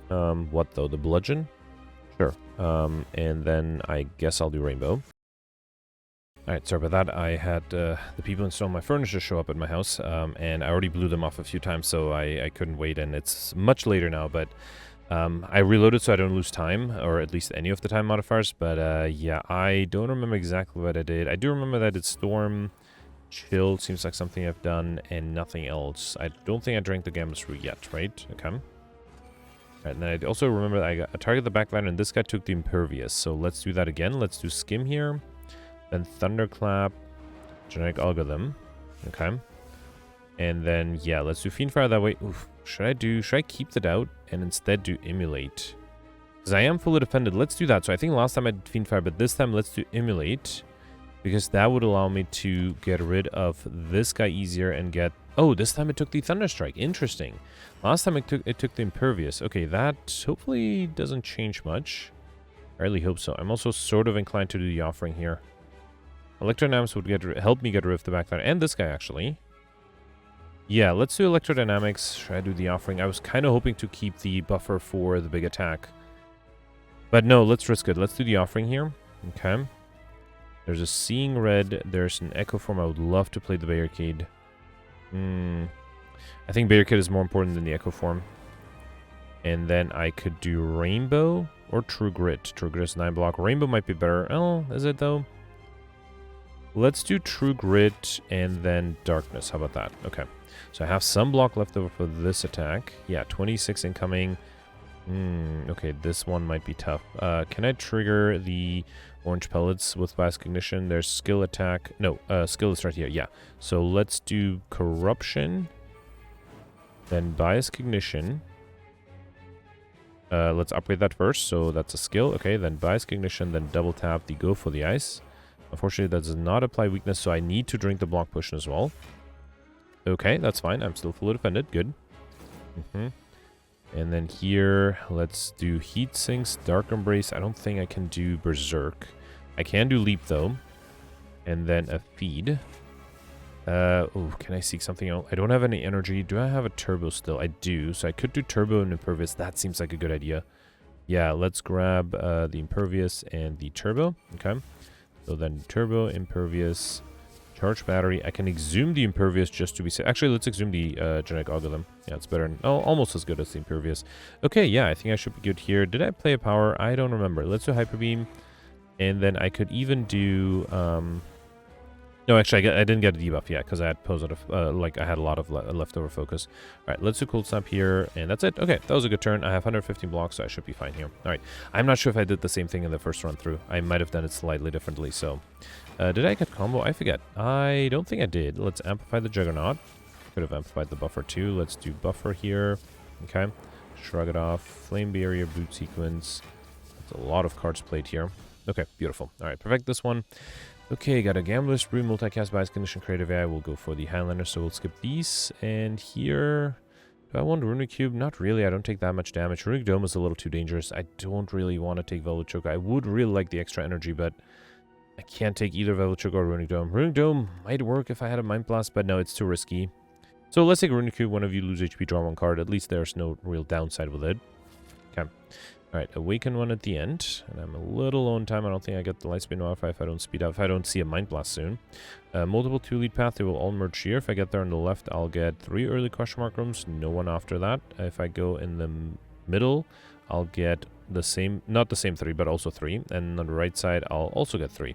What though? The Bludgeon? Sure. And then I guess I'll do Rainbow. Alright, sorry about that. I had the people installing my furniture show up at my house, and I already blew them off a few times, so I couldn't wait, and it's much later now, but I reloaded so I don't lose time, or at least any of the time modifiers, but yeah, I don't remember exactly what I did. I do remember that I did Storm, Chill, seems like something I've done, and nothing else. I don't think I drank the Gambler's Brew yet, right? Okay. Alright, and then I also remember that I targeted the backliner, and this guy took the Impervious, so let's do that again. Let's do Skim here, then Thunderclap, Genetic Algorithm, okay. And then, yeah, let's do Fiendfire that way. Oof. Should I keep the Doubt and instead do Emulate? Because I am fully defended. Let's do that. So I think last time I did Fiendfire, but this time let's do Emulate. Because that would allow me to get rid of this guy easier and get... Oh, this time it took the Thunderstrike. Interesting. Last time it took the Impervious. Okay, that hopefully doesn't change much. I really hope so. I'm also sort of inclined to do the Offering here. Electrodynamics would help me get rid of the backliner. And this guy, actually. Yeah, let's do Electrodynamics. Should I do the Offering? I was kind of hoping to keep the buffer for the big attack. But no, let's risk it. Let's do the Offering here. Okay. There's a Seeing Red. There's an Echo Form. I would love to play the Barricade. I think Barricade is more important than the Echo Form. And then I could do Rainbow or True Grit. True Grit is 9 block. Rainbow might be better. Oh, is it though? Let's do True Grit and then Darkness. How about that? Okay. So I have some block left over for this attack. Yeah, 26 incoming. Okay, this one might be tough. Can I trigger the Orange Pellets with Bias Cognition? There's Skill Attack. No, Skill is right here. Yeah. So let's do Corruption. Then Bias Cognition. Let's upgrade that first. So that's a skill. Okay, then Bias Cognition, then double tap the Go for the Ice. Unfortunately, that does not apply weakness, so I need to drink the block potion as well. Okay, that's fine. I'm still fully defended. Good. And then here, let's do Heat Sinks, Dark Embrace. I don't think I can do Berserk. I can do Leap, though. And then a Feed. Oh, can I seek something else? I don't have any energy. Do I have a Turbo still? I do. So I could do Turbo and Impervious. That seems like a good idea. Yeah, let's grab the Impervious and the Turbo. Okay. So then Turbo, Impervious, Charge Battery. I can exhume the Impervious just to be safe. Actually, let's exhume the Genetic Algorithm. Yeah, it's better. Oh, almost as good as the Impervious. Okay, yeah, I think I should be good here. Did I play a power? I don't remember. Let's do Hyper Beam. And then I could even do... No, actually, I didn't get a debuff yet because I had positive, I had a lot of leftover focus. All right, let's do Cold Snap here, and that's it. Okay, that was a good turn. I have 115 blocks, so I should be fine here. All right, I'm not sure if I did the same thing in the first run through. I might have done it slightly differently, so... did I get combo? I forget. I don't think I did. Let's amplify the Juggernaut. Could have amplified the buffer too. Let's do buffer here. Okay, shrug it off. Flame Barrier, Boot Sequence. That's a lot of cards played here. Okay, beautiful. All right, perfect this one. Okay, got a Gambler's Brew, Multicast, Bias Condition, Creative AI. We'll go for the Highlander, so we'll skip these. And here, do I want Runic Cube? Not really, I don't take that much damage. Runic Dome is a little too dangerous. I don't really want to take Velvet Choke. I would really like the extra energy, but I can't take either Velvet Choke or Runic Dome. Runic Dome might work if I had a Mind Blast, but no, it's too risky. So let's take Runic Cube. One of you lose HP, draw one card. At least there's no real downside with it. Okay. Alright, Awaken one at the end, and I'm a little low on time. I don't think I get the Lightspeed modifier if I don't speed up, if I don't see a Mind Blast soon. Multiple 2-lead path, they will all merge here. If I get there on the left, I'll get 3 early question mark rooms, no one after that. If I go in the middle, I'll get the same, not the same 3, but also 3. And on the right side, I'll also get 3.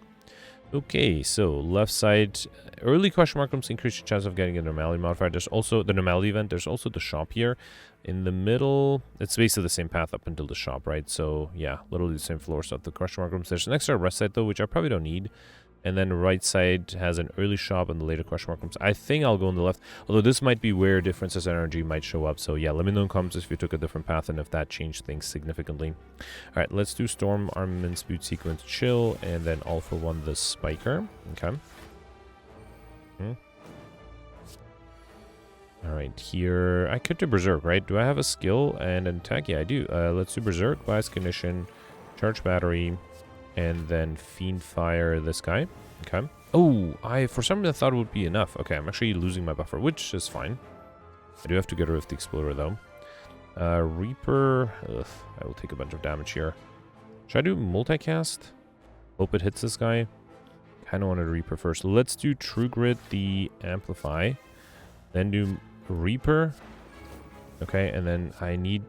Okay, so left side, early question mark rooms increase your chance of getting a normality modifier. There's also the normality event. There's also the shop here. In the middle, it's basically the same path up until the shop, right? So yeah, literally the same floor. So the question mark rooms. There's an extra rest side though, which I probably don't need. And then the right side has an early shop and the later question mark rooms. I think I'll go on the left, although this might be where differences in energy might show up. So yeah, let me know in comments if you took a different path and if that changed things significantly. All right, let's do Storm, Armaments, Boot Sequence, Chill, and then all for one the Spiker. Okay. All right, here, I could do Berserk, right? Do I have a skill and an attack? Yeah, I do. Let's do Berserk, Bias Condition, Charge Battery, and then Fiend Fire this guy. Okay. Oh, for some reason I thought it would be enough. Okay, I'm actually losing my buffer, which is fine. I do have to get rid of the Exploder, though. Reaper. Ugh, I will take a bunch of damage here. Should I do Multicast? Hope it hits this guy. Kind of wanted Reaper first. Let's do True Grit, the Amplify. Then do Reaper. Okay, and then I need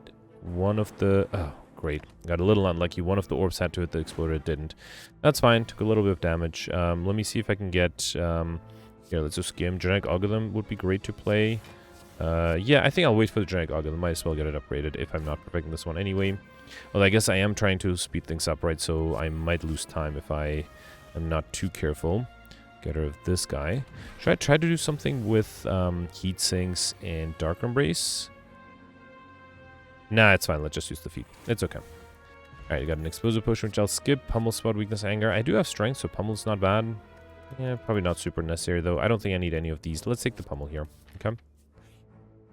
one of the... Oh, great. Got a little unlucky. One of the orbs had to hit the exploder. It didn't. That's fine. Took a little bit of damage. Let me see if I can get... here, let's just skim. Genetic Algorithm would be great to play. Yeah, I think I'll wait for the Genetic Algorithm. Might as well get it upgraded if I'm not perfecting this one anyway. Well, I guess I am trying to speed things up, right? So I might lose time if I am not too careful. Get rid of this guy. Should I try to do something with Heat Sinks and Dark Embrace? Nah, it's fine. Let's just use the feet. It's okay. Alright, I got an Explosive Potion, which I'll skip. Pummel, Spot, Weakness, Anger. I do have Strength, so Pummel's not bad. Yeah, probably not super necessary, though. I don't think I need any of these. Let's take the Pummel here. Okay.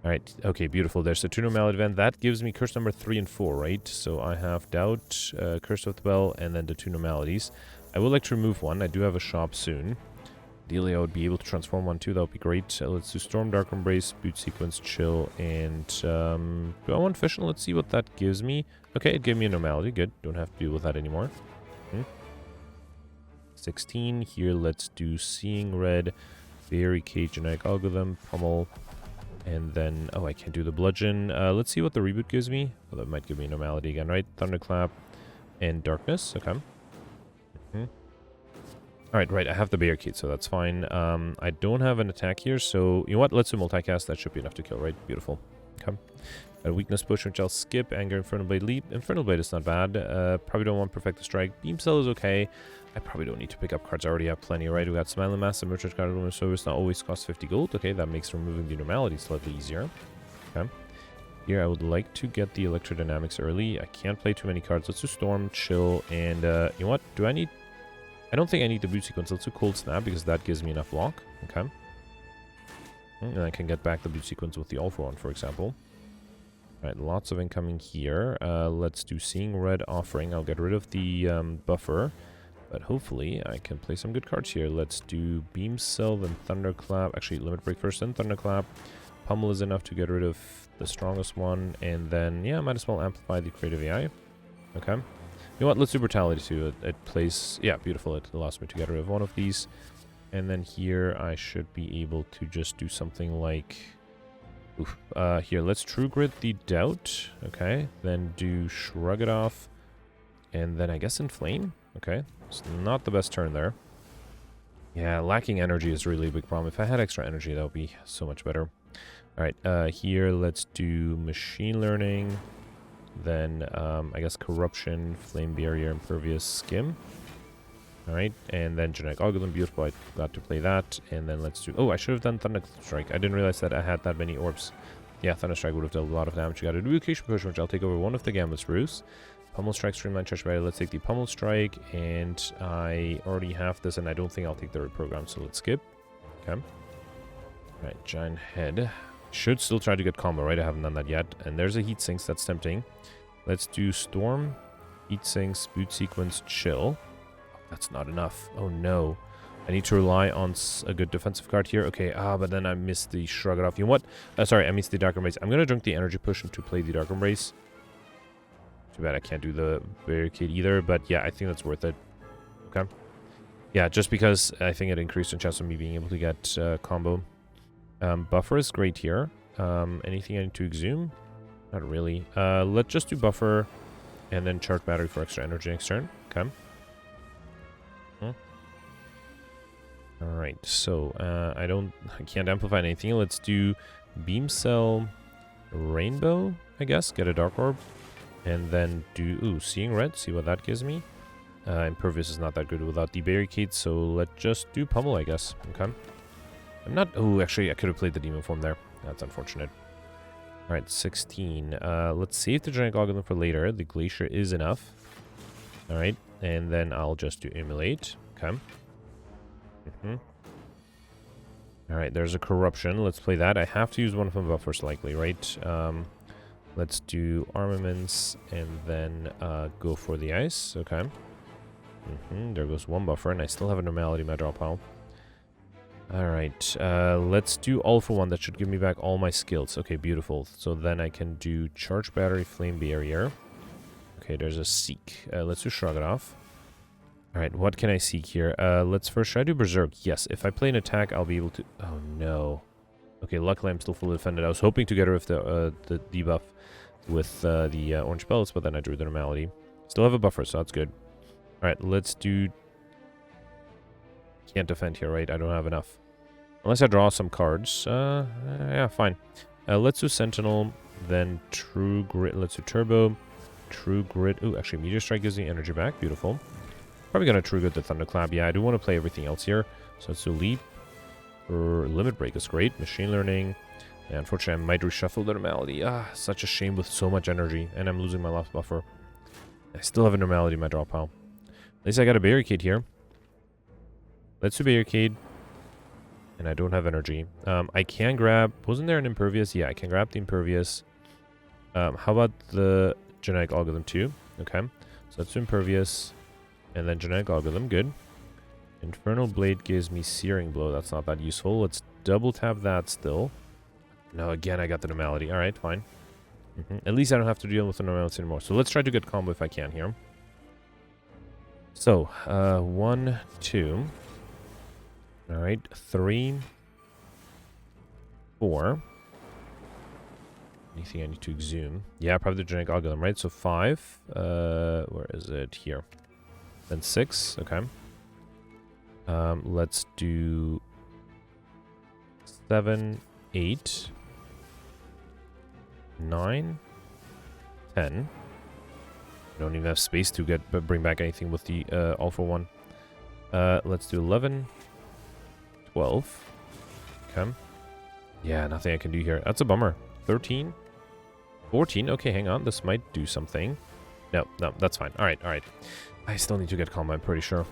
Alright, okay, beautiful. There's the 2 Normality Event. That gives me curse number 3 and 4, right? So I have Doubt, Curse of the Bell, and then the 2 Normalities. I would like to remove one. I do have a shop soon. Ideally, I would be able to transform one too. That would be great. Let's do Storm, Dark Embrace, Boot Sequence, Chill, and do I want Fission? Let's see what that gives me. Okay, it gave me a Normality. Good. Don't have to deal with that anymore. 16. Here, let's do Seeing Red, Barricade, Genetic Algorithm, Pummel, and then... Oh, I can't do the Bludgeon. Let's see what the Reboot gives me. Oh, that might give me a Normality again, right? Thunderclap and Darkness. Okay. Alright, right, I have the Barricade, so that's fine. I don't have an attack here, so... You know what? Let's do Multicast. That should be enough to kill, right? Beautiful. Okay. A Weakness Push, which I'll skip. Anger, Infernal Blade, Leap. Infernal Blade is not bad. Probably don't want Perfect the Strike. Beam Cell is okay. I probably don't need to pick up cards. I already have plenty, right? We got Smiling Mass, and Merchant Card, Lunar Service. Not always cost 50 gold. Okay, that makes removing the Normality slightly easier. Okay. Here, I would like to get the Electrodynamics early. I can't play too many cards. Let's do Storm, Chill, and you know what? Do I need... I don't think I need the Boot Sequence. Let's do Cold Snap because that gives me enough block. Okay. And I can get back the Boot Sequence with the All for One, for example. Alright, lots of incoming here. Let's do Seeing Red, Offering. I'll get rid of the buffer. But hopefully I can play some good cards here. Let's do Beam Cell, then Thunderclap. Actually, Limit Break first, then Thunderclap. Pummel is enough to get rid of the strongest one. And then, yeah, I might as well amplify the Creative AI. Okay. You know what? Let's do Brutality too. It plays... Yeah, beautiful. It allows me to get rid of one of these. And then here I should be able to just do something like... Oof. Here, let's True Grit the Doubt. Okay. Then do Shrug It Off. And then I guess Inflame. Okay. It's not the best turn there. Yeah, lacking energy is really a big problem. If I had extra energy, that would be so much better. Alright, here let's do Machine Learning. Then, I guess Corruption, Flame Barrier, Impervious, Skim. Alright, and then Genetic Algorithm, beautiful, I got to play that. And then let's do... Oh, I should have done Thunderstrike. I didn't realize that I had that many orbs. Yeah, Thunderstrike would have dealt a lot of damage. We got a Duplication Push, which I'll take over one of the Gambit Spruce. Pummel Strike, Streamline, Charge Barrier. Let's take the Pummel Strike, and I already have this, and I don't think I'll take the reprogram, so let's skip. Okay. Alright, Giant Head. Should still try to get combo, right? I haven't done that yet. And there's a Heat Sinks, that's tempting. Let's do Storm, Heat Sinks, Boot Sequence, Chill. That's not enough. Oh no. I need to rely on a good defensive card here. Okay, but then I missed the Shrug It Off. You know what? Sorry, I missed the Dark Embrace. I'm going to drink the Energy Push to play the Dark Embrace. Too bad I can't do the Barricade either, but yeah, I think that's worth it. Okay. Yeah, just because I think it increased the chance of me being able to get combo. Buffer is great here. Anything I need to exhume? Not really. Let's just do Buffer and then Charge Battery for extra energy next turn. Okay. Alright, so I can't amplify anything. Let's do Beam Cell, Rainbow, I guess. Get a Dark Orb. And then do, Seeing Red, see what that gives me. Impervious is not that good without the Barricade, so let's just do Pummel, I guess. Okay. I'm not, actually, I could have played the Demon Form there. That's unfortunate. Alright, 16. Let's save the Giant Algorithm for later. The Glacier is enough. Alright, and then I'll just do Emulate. Okay. Alright, there's a Corruption. Let's play that. I have to use one of my buffers likely, right? Let's do Armaments and then go for the Ice. Okay. There goes one buffer, and I still have a Normality in my draw pile. Alright, let's do All for One. That should give me back all my skills. Okay, beautiful. So then I can do Charge Battery, Flame Barrier. Okay, there's a Seek. Let's do Shrug It Off. Alright, what can I seek here? Let's first try to do Berserk. Yes, if I play an attack, I'll be able to... Oh, no. Okay, luckily I'm still fully defended. I was hoping to get rid of the debuff with the orange pellets, but then I drew the normality. Still have a buffer, so that's good. Alright, let's do... Can't defend here, right? I don't have enough. Unless I draw some cards. Yeah, fine. Let's do Sentinel, then True Grit. Let's do Turbo, True Grit. Ooh, actually, Meteor Strike gives the energy back. Beautiful. Probably gonna True Grit the Thunderclap. Yeah, I do want to play everything else here. So let's do Leap. Or Limit Break is great. Machine Learning. Yeah, unfortunately, I might reshuffle the normality. Such a shame with so much energy. And I'm losing my last buffer. I still have a normality in my draw pile. At least I got a Barricade here. Let's do Barricade. And I don't have energy. I can grab... Wasn't there an Impervious? Yeah, I can grab the Impervious. How about the Genetic Algorithm too? Okay. So let's do Impervious. And then Genetic Algorithm. Good. Infernal Blade gives me Searing Blow. That's not that useful. Let's double tap that still. No, again, I got the normality. Alright, fine. At least I don't have to deal with the normality anymore. So let's try to get combo if I can here. So, 1, 2. Alright, 3, 4. Anything I need to exhume? Yeah, probably the Genetic Algorithm, right? So 5. Where is it? Here. Then 6. Okay. Let's do 7, 8, 9, 10. I don't even have space to bring back anything with the all for one. Let's do 11, 12. Okay. Yeah, nothing I can do here. That's a bummer. 13, 14. Okay, hang on. This might do something. No, that's fine. All right. I still need to get combo, I'm pretty sure.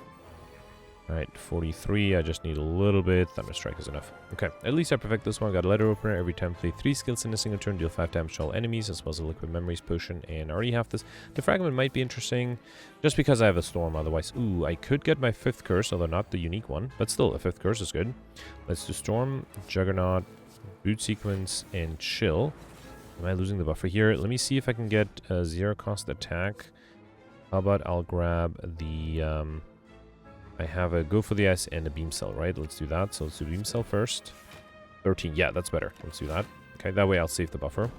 Alright, 43. I just need a little bit. Thunder Strike is enough. Okay, at least I perfect this one. Got a Letter Opener. Every time play 3 skills in a single turn, deal 5 damage to all enemies, as well as a Liquid Memories potion. And I already have this. The Fragment might be interesting, just because I have a Storm otherwise. Ooh, I could get my 5th curse, although not the unique one. But still, a 5th curse is good. Let's do Storm, Juggernaut, Boot Sequence, and Chill. Am I losing the buffer here? Let me see if I can get a 0-cost attack. How about I'll grab the... I have a Go for the Ice and a Beam Cell, right? Let's do that. So let's do Beam Cell first. 13. Yeah, that's better. Let's do that. Okay, that way I'll save the buffer.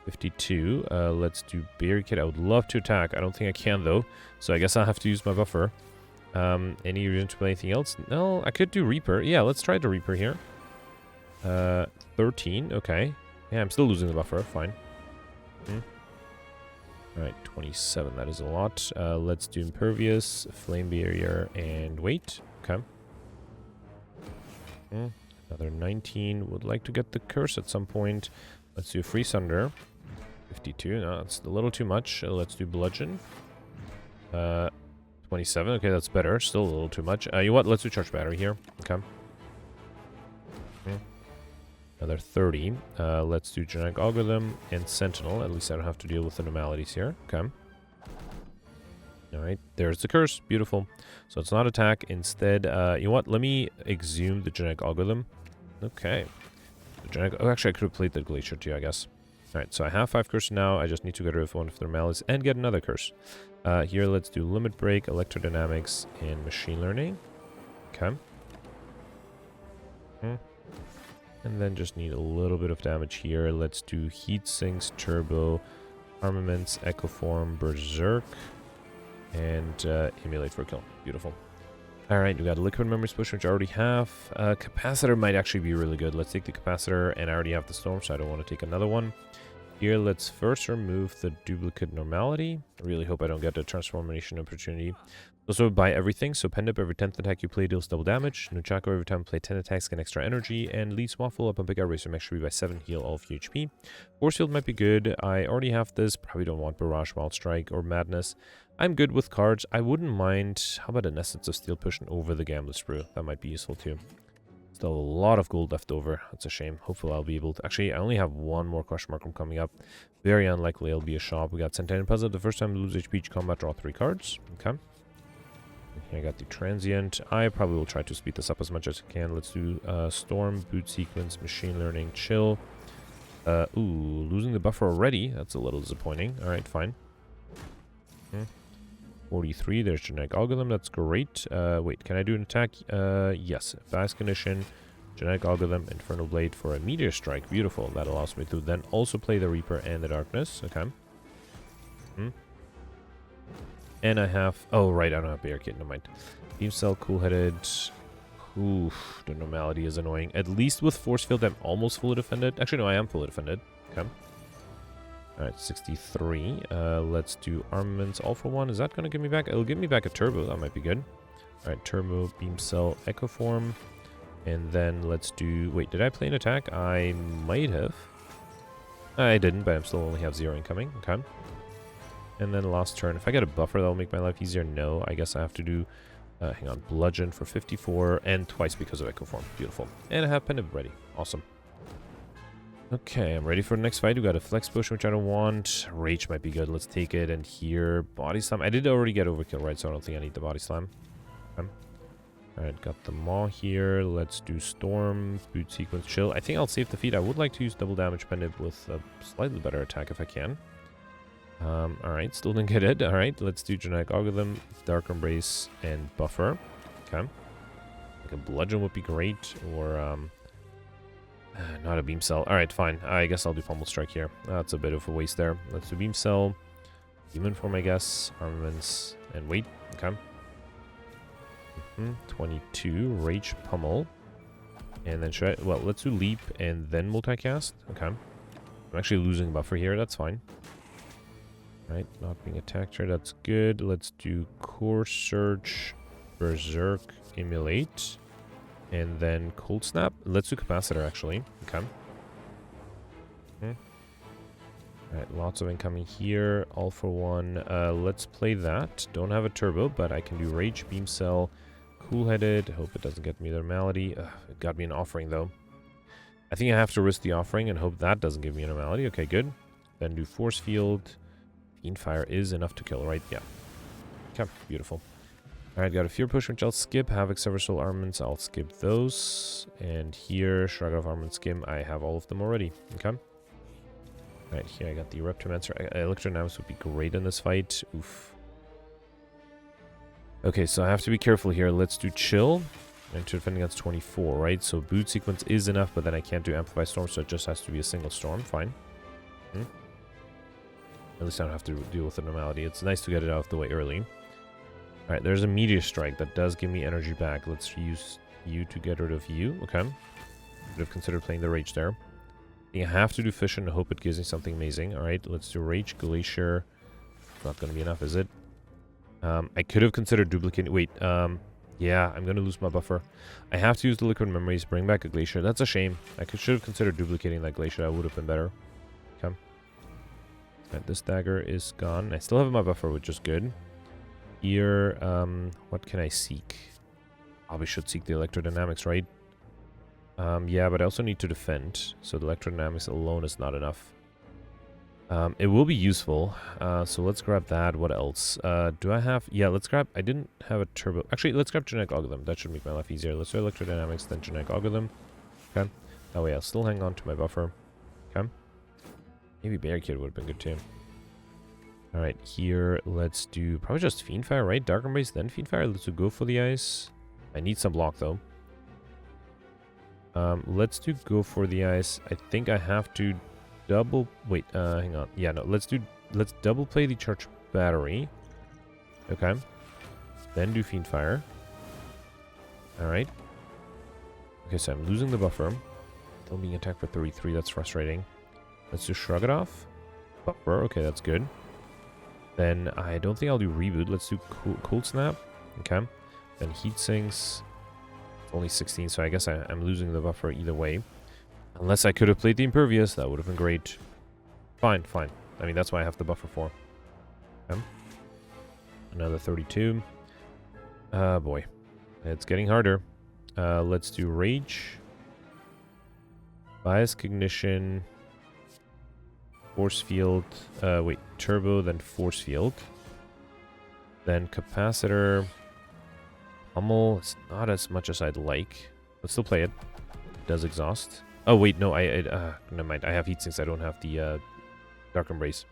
52. Let's do Barricade. I would love to attack. I don't think I can, though. So I guess I'll have to use my buffer. Any reason to play anything else? No, I could do Reaper. Yeah, let's try the Reaper here. 13. Okay. Yeah, I'm still losing the buffer. Fine. Alright, 27. That is a lot. Let's do Impervious, Flame Barrier, and wait. Okay. Another 19. Would like to get the curse at some point. Let's do Freeze Thunder. 52. No, that's a little too much. Let's do Bludgeon. 27. Okay, that's better. Still a little too much. You know what? Let's do Charge Battery here. Okay. Another 30. Let's do Genetic Algorithm and Sentinel. At least I don't have to deal with the normalities here. Okay. Alright, there's the curse. Beautiful. So it's not attack. Instead, you know what? Let me exhume the Genetic Algorithm. Okay. Oh, actually, I could have played the Glacier too, I guess. Alright, so I have 5 curses now. I just need to get rid of one of the normalities and get another curse. Here, let's do Limit Break, Electrodynamics, and Machine Learning. Okay. And then just need a little bit of damage here. Let's do Heat Sinks, Turbo, Armaments, Echo Form, Berserk, and Emulate for a kill. Beautiful. Alright, we got a Liquid Memories potion, which I already have. Capacitor might actually be really good. Let's take the Capacitor, and I already have the Storm, so I don't want to take another one. Here, let's first remove the Duplicate Normality. I really hope I don't get a Transformation opportunity. Also, buy everything. So, Pendip, every 10th attack you play deals double damage. Nunchaku, every time you play 10 attacks, get extra energy. And Lee's Waffle, up on Big Eraser, make sure you buy 7, heal all of your HP. Force Field might be good. I already have this. Probably don't want Barrage, Wild Strike, or Madness. I'm good with cards. I wouldn't mind. How about an Essence of Steel pushing over the Gambler's Brew? That might be useful too. Still a lot of gold left over. That's a shame. Hopefully I'll be able to... Actually, I only have one more Crush Markham coming up. Very unlikely it'll be a shop. We got Centennial Puzzle. The first time we lose HP each combat, draw 3 cards. Okay. Here I got the Transient. I probably will try to speed this up as much as I can. Let's do Storm, Boot Sequence, Machine Learning, Chill. Ooh, losing the buffer already. That's a little disappointing. Alright, fine. 43, there's Genetic Algorithm. That's great. Wait, can I do an attack? Yes. Fast Condition. Genetic Algorithm, Infernal Blade for a Meteor Strike. Beautiful. That allows me to then also play the Reaper and the Darkness. Okay. And I have... Oh, right. I don't have Barricade. Never mind. Beam Cell, Cool-Headed. Oof. The Normality is annoying. At least with Force Field, I'm almost fully defended. Actually, no, I am fully defended. Okay. Alright, 63. Let's do Armaments all for one. Is that going to give me back? It'll give me back a Turbo. That might be good. Alright, Turbo, Beam Cell, Echo Form. And then let's do... Wait, did I play an attack? I might have. I didn't, but I still only have 0 incoming. Okay. And then last turn. If I get a buffer, that'll make my life easier. No, I guess I have to do... hang on. Bludgeon for 54. And twice because of Echo Form. Beautiful. And I have Pendant ready. Awesome. Okay, I'm ready for the next fight. We got a Flex Potion, which I don't want. Rage might be good. Let's take it. And here, Body Slam. I did already get Overkill, right? So I don't think I need the Body Slam. Okay. Alright, got the Maw here. Let's do Storm, Boot Sequence, Chill. I think I'll save the feat. I would like to use Double Damage Pendant with a slightly better attack if I can. Alright, still didn't get it. Alright, let's do Genetic Algorithm, Dark Embrace, and Buffer. Okay. Like a Bludgeon would be great, or, not a Beam Cell. Alright, fine. I guess I'll do Pummel Strike here. That's a bit of a waste there. Let's do Beam Cell, Demon Form, I guess, Armaments, and Wait. Okay. 22, Rage, Pummel. And then should I... Well, let's do Leap and then Multicast. Okay. I'm actually losing buffer here. That's fine. Right, not being attacked here. That's good. Let's do Core Surge, Berserk, Emulate. And then Cold Snap. Let's do Capacitor, actually. Okay. Alright, lots of incoming here. All for one. Let's play that. Don't have a Turbo, but I can do Rage, Beam Cell, Cool-Headed. Hope it doesn't get me the Normality. It got me an Offering, though. I think I have to risk the Offering and hope that doesn't give me a Normality. Okay, good. Then do Force Field. Fiendfire is enough to kill, right? Yeah. Okay, beautiful. Alright, got a Fear Push, which I'll skip. Havoc, Sever Soul Armaments, I'll skip those. And here, Shrug of Armament Skim, I have all of them already. Okay. Alright, here I got the Reptomancer. Electrodynamics would be great in this fight. Oof. Okay, so I have to be careful here. Let's do Chill. And to defend against 24, right? So Boot Sequence is enough, but then I can't do Amplify Storm, so it just has to be a single Storm. Fine. At least I don't have to deal with the Normality. It's nice to get it out of the way early. Alright, there's a Meteor Strike that does give me energy back. Let's use you to get rid of you. Okay. Could have considered playing the Rage there. I have to do Fission to hope it gives me something amazing. Alright, let's do Rage, Glacier. Not going to be enough, is it? I could have considered duplicating... Wait, yeah, I'm going to lose my buffer. I have to use the Liquid Memories, bring back a Glacier. That's a shame. Should have considered duplicating that Glacier. That would have been better. Okay. Right, this dagger is gone. I still have my buffer, which is good. Here, what can I seek? Probably should seek the Electrodynamics, right? Yeah, but I also need to defend. So the Electrodynamics alone is not enough. It will be useful. So let's grab that. What else? Do I have... Yeah, let's grab... I didn't have a Turbo... Actually, let's grab Genetic Algorithm. That should make my life easier. Let's do Electrodynamics, then Genetic Algorithm. Okay. That way I'll still hang on to my buffer. Okay. Maybe Barricade would have been good too. Alright, here, let's do... Probably just Fiendfire, right? Dark Embrace, then Fiendfire. Let's do Go for the Ice. I need some block, though. Let's do Go for the Ice. I think I have to double... Wait, hang on. Yeah, no, let's double play the Charge Battery. Okay. Then do Fiendfire. Alright. Okay, so I'm losing the buffer. Still being attacked for 33. That's frustrating. Let's do Shrug It Off. Buffer. Okay, that's good. Then I don't think I'll do Reboot. Let's do Cold Snap. Okay. Then Heat Sinks. It's only 16, so I guess I'm losing the buffer either way. Unless I could have played the Impervious. That would have been great. Fine, fine. I mean, that's why I have the buffer for. Okay. Another 32. Boy. It's getting harder. Let's do Rage. Bias Cognition. Force Field. Wait. Turbo, then Force Field. Then Capacitor. Pummel. It's not as much as I'd like. Let's still play it. It does exhaust. Oh, wait. No, never mind. I have Heat Sinks. I don't have the Dark Embrace.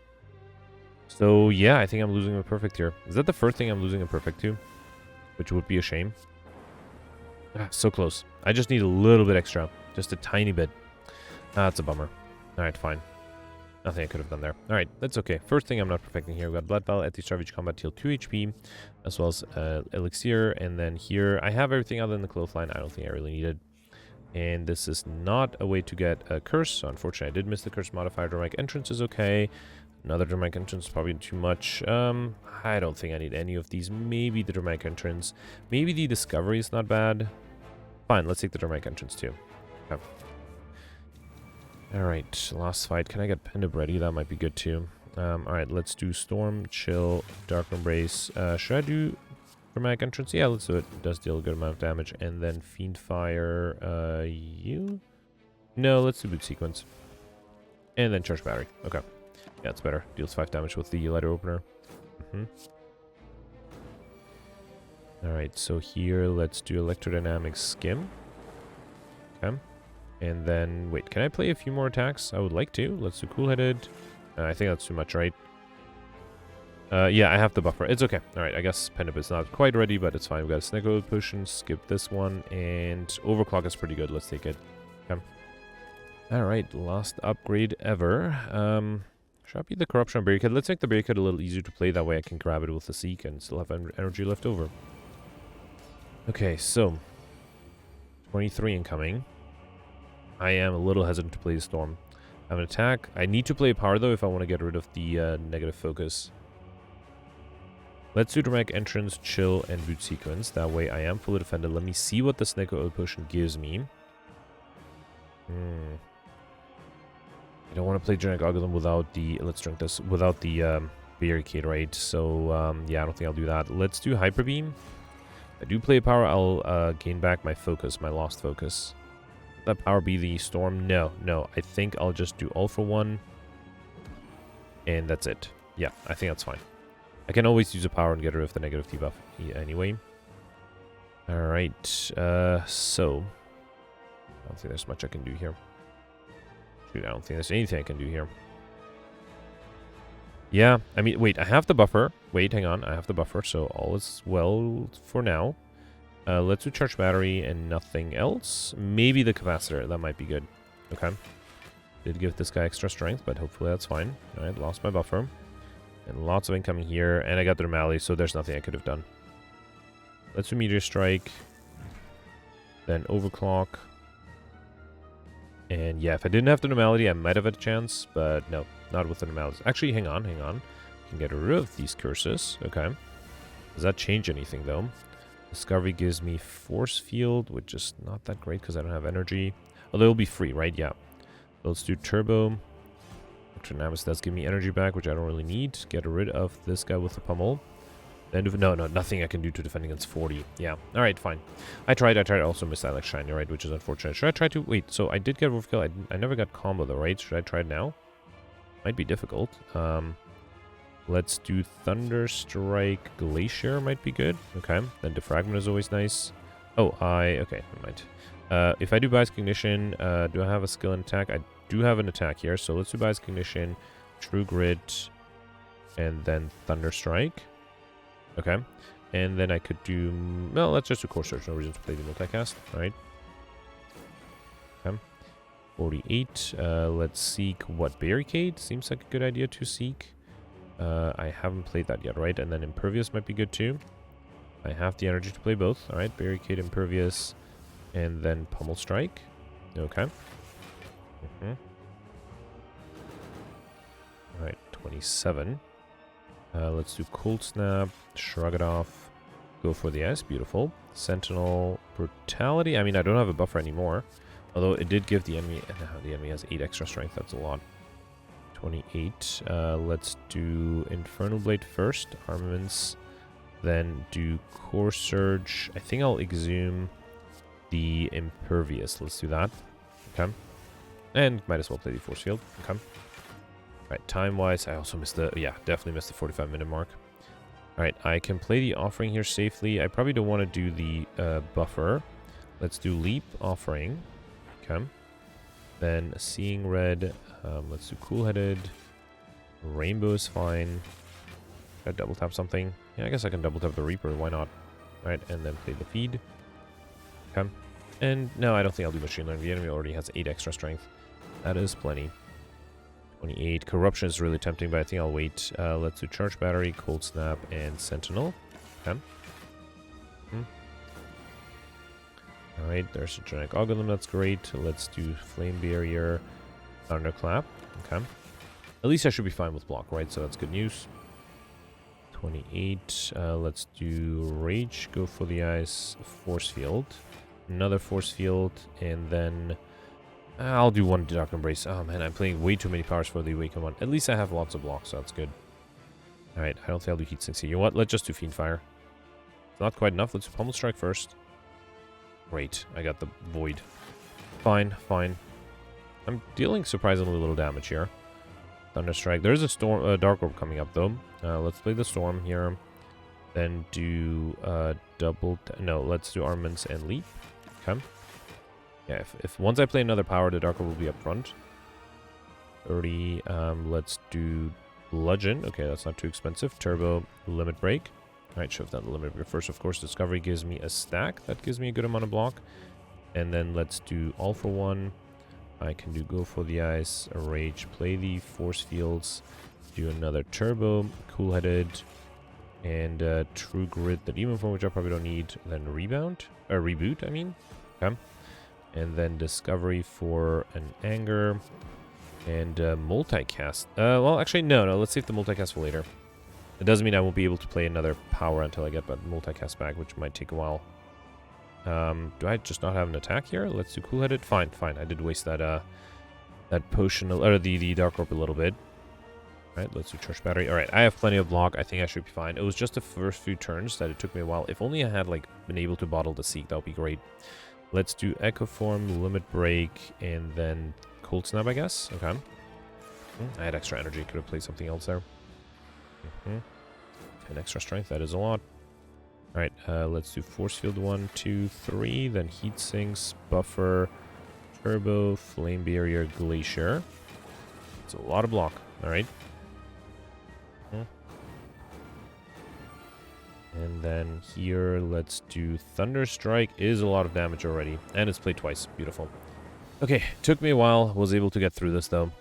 So, yeah, I think I'm losing a Perfect here. Is that the first thing I'm losing a Perfect to? Which would be a shame. So close. I just need a little bit extra. Just a tiny bit. That's a bummer. Alright, fine. Nothing I could have done there. Alright, that's okay. First thing I'm not perfecting here. We've got Blood Vial at the start of each combat, heal 2 HP, as well as Elixir. And then here, I have everything other than the clothesline. I don't think I really need it. And this is not a way to get a curse. So unfortunately, I did miss the curse modifier. Dramatic entrance is okay. Another dramatic entrance is probably too much. I don't think I need any of these. Maybe the dramatic entrance. Maybe the discovery is not bad. Fine, let's take the dramatic entrance too. Okay. Alright, last fight. Can I get Pendant ready? That might be good too. Alright, let's do Storm, Chill, Dark Embrace. Should I do dramatic entrance? Yeah, let's do it. It does deal a good amount of damage. And then Fiend Fire. You? No, let's do Boot Sequence. And then Charge Battery. Okay. Yeah, it's better. Deals 5 damage with the letter opener. Alright, so here let's do Electrodynamic Skim. Okay. And then, wait, can I play a few more attacks? I would like to. Let's do Cool-Headed. I think that's too much, right? Yeah, I have the buffer. It's okay. Alright, I guess Pendant is not quite ready, but it's fine. We've got a Snake Oil Potion, skip this one, and Overclock is pretty good. Let's take it. Okay. Alright, last upgrade ever. Should I be the Corruption Barricade? Let's make the Barricade a little easier to play. That way I can grab it with the Seek and still have energy left over. Okay, so 23 incoming. I am a little hesitant to play the Storm. I have an attack. I need to play Power though if I want to get rid of the negative focus. Let's do Dramatic Entrance, Chill, and Boot Sequence. That way I am fully defended. Let me see what the Snake Oil Potion gives me. I don't want to play Genetic Algorithm without the... Let's drink this. Without the Barricade, right? So, yeah, I don't think I'll do that. Let's do Hyper Beam. If I do play Power, I'll gain back my focus, my lost focus. Let Power be the Storm? No. I think I'll just do All for One. And that's it. Yeah, I think that's fine. I can always use a Power and get rid of the negative debuff anyway. Alright, so... I don't think there's much I can do here. Shoot, I don't think there's anything I can do here. Yeah, I mean, wait, I have the buffer. Wait, hang on, I have the buffer, so all is well for now. Let's do Charge Battery and nothing else. Maybe the Capacitor, that might be good. Okay. Did give this guy extra strength, but hopefully that's fine. Alright, lost my buffer. And lots of incoming here, and I got the Normality, so there's nothing I could have done. Let's do Meteor Strike. Then Overclock. And yeah, if I didn't have the Normality, I might have had a chance, but no, not with the Normality. Actually, hang on. I can get rid of these curses. Okay. Does that change anything, though? Discovery gives me Force Field, which is not that great because I don't have energy. Although it'll be free, right? Yeah. Let's do Turbo. Electrodynamics does give me energy back, which I don't really need. Get rid of this guy with the pummel. Then no, nothing I can do to defend against 40. Yeah. Alright, fine. I tried. I also missed that like shiny, right? Which is unfortunate. Should I try to... Wait, so I did get Overkill. I never got combo though, right? Should I try it now? Might be difficult. Let's do Thunder Strike. Glacier might be good. Okay. Then Defragment is always nice. Oh, okay, never mind. If I do Bias Cognition, do I have a skill and attack? I do have an attack here, so let's do Bias Cognition, True Grit, and then Thunder Strike. Okay. And then I could do... Well, let's just do Core Search. No reason to play the multicast. Alright. Okay. 48. Let's seek what? Barricade? Seems like a good idea to seek. I haven't played that yet, right? And then Impervious might be good too. I have the energy to play both. Alright, Barricade, Impervious, and then Pummel Strike. Okay. Alright, 27. Let's do Cold Snap, Shrug it off, go for the ice, beautiful. Sentinel, Brutality. I mean, I don't have a buffer anymore. Although it did give the enemy... the enemy has 8 extra strength, that's a lot. 28. Let's do Infernal Blade first, Armaments. Then do Core Surge. I think I'll exhume the Impervious. Let's do that. Okay. And might as well play the Force Field. Okay. Alright, time-wise, I also missed the... Yeah, definitely missed the 45-minute mark. Alright, I can play the Offering here safely. I probably don't want to do the buffer. Let's do Leap, Offering. Okay. Then Seeing Red. Let's do Cool-Headed. Rainbow is fine. Should I double-tap something? Yeah, I guess I can double-tap the Reaper. Why not? Alright, and then play the Feed. Okay. And no, I don't think I'll do Machine Learning. The enemy already has 8 extra strength. That is plenty. 28. Corruption is really tempting, but I think I'll wait. Let's do Charge Battery, Cold Snap, and Sentinel. Okay. Alright, there's a Genetic Algorithm, that's great. Let's do Flame Barrier, Thunderclap. Okay. At least I should be fine with block, right? So that's good news. 28. Let's do Rage, go for the Ice, Force Field. Another Force Field, and then I'll do one Dark Embrace. Oh man, I'm playing way too many powers for the Awaken one. At least I have lots of blocks, so that's good. Alright, I don't think I'll do Heat Sinks here. You know what? Let's just do Fiend Fire. It's not quite enough. Let's do Pummel Strike first. Great, I got the Void. Fine, fine. I'm dealing surprisingly little damage here. Thunderstrike. There's a storm, Dark Orb coming up though. Let's play the Storm here. Then do no, let's do Armaments and Leap. Okay. Yeah, if once I play another power, the Dark Orb will be up front. 30. Let's do Bludgeon. Okay, that's not too expensive. Turbo, Limit Break. Alright, shift that limit break first. Of course, Discovery gives me a stack. That gives me a good amount of block. And then let's do All for One. I can do Go for the Ice, Rage, play the Force Fields, do another Turbo, Cool-Headed, and True Grit, that even for which I probably don't need. Then Reboot, I mean. Okay. And then Discovery for an Anger, and Multicast. Well, actually, no, let's save the Multicast for later. It doesn't mean I won't be able to play another power until I get that Multicast back, which might take a while. Do I just not have an attack here? Let's do Cool-Headed. Fine, fine. I did waste that that potion, or the Dark Orb a little bit. Alright, let's do Charge Battery. Alright, I have plenty of block. I think I should be fine. It was just the first few turns that it took me a while. If only I had, like, been able to bottle the Seek, that would be great. Let's do Echo Form, Limit Break, and then Cold Snap, I guess. Okay. I had extra energy. Could have played something else there. 10 extra strength. That is a lot. Alright, let's do Force Field 1, 2, 3. Then Heat Sinks, Buffer, Turbo, Flame Barrier, Glacier. It's a lot of block. Alright. And then here, let's do Thunderstrike. Is a lot of damage already. And it's played twice. Beautiful. Okay, took me a while. Was able to get through this, though.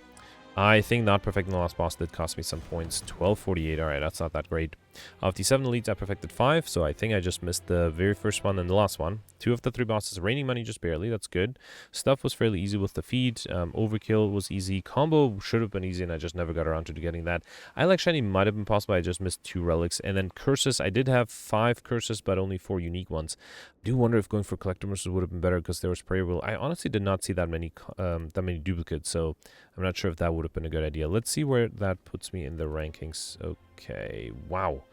I think not perfecting the last boss did cost me some points. 1248. Alright, that's not that great. Of the 7 elites, I perfected 5, so I think I just missed the very first one and the last one. 2 of the 3 bosses raining money just barely. That's good. Stuff was fairly easy with the feed. Overkill was easy. Combo should have been easy, and I just never got around to getting that. I like Shiny might have been possible. I just missed 2 relics. And then curses. I did have 5 curses, but only 4 unique ones. I do wonder if going for collector missions would have been better because there was prayer wheel. I honestly did not see that many duplicates, so I'm not sure if that would have been a good idea. Let's see where that puts me in the rankings. Okay, wow.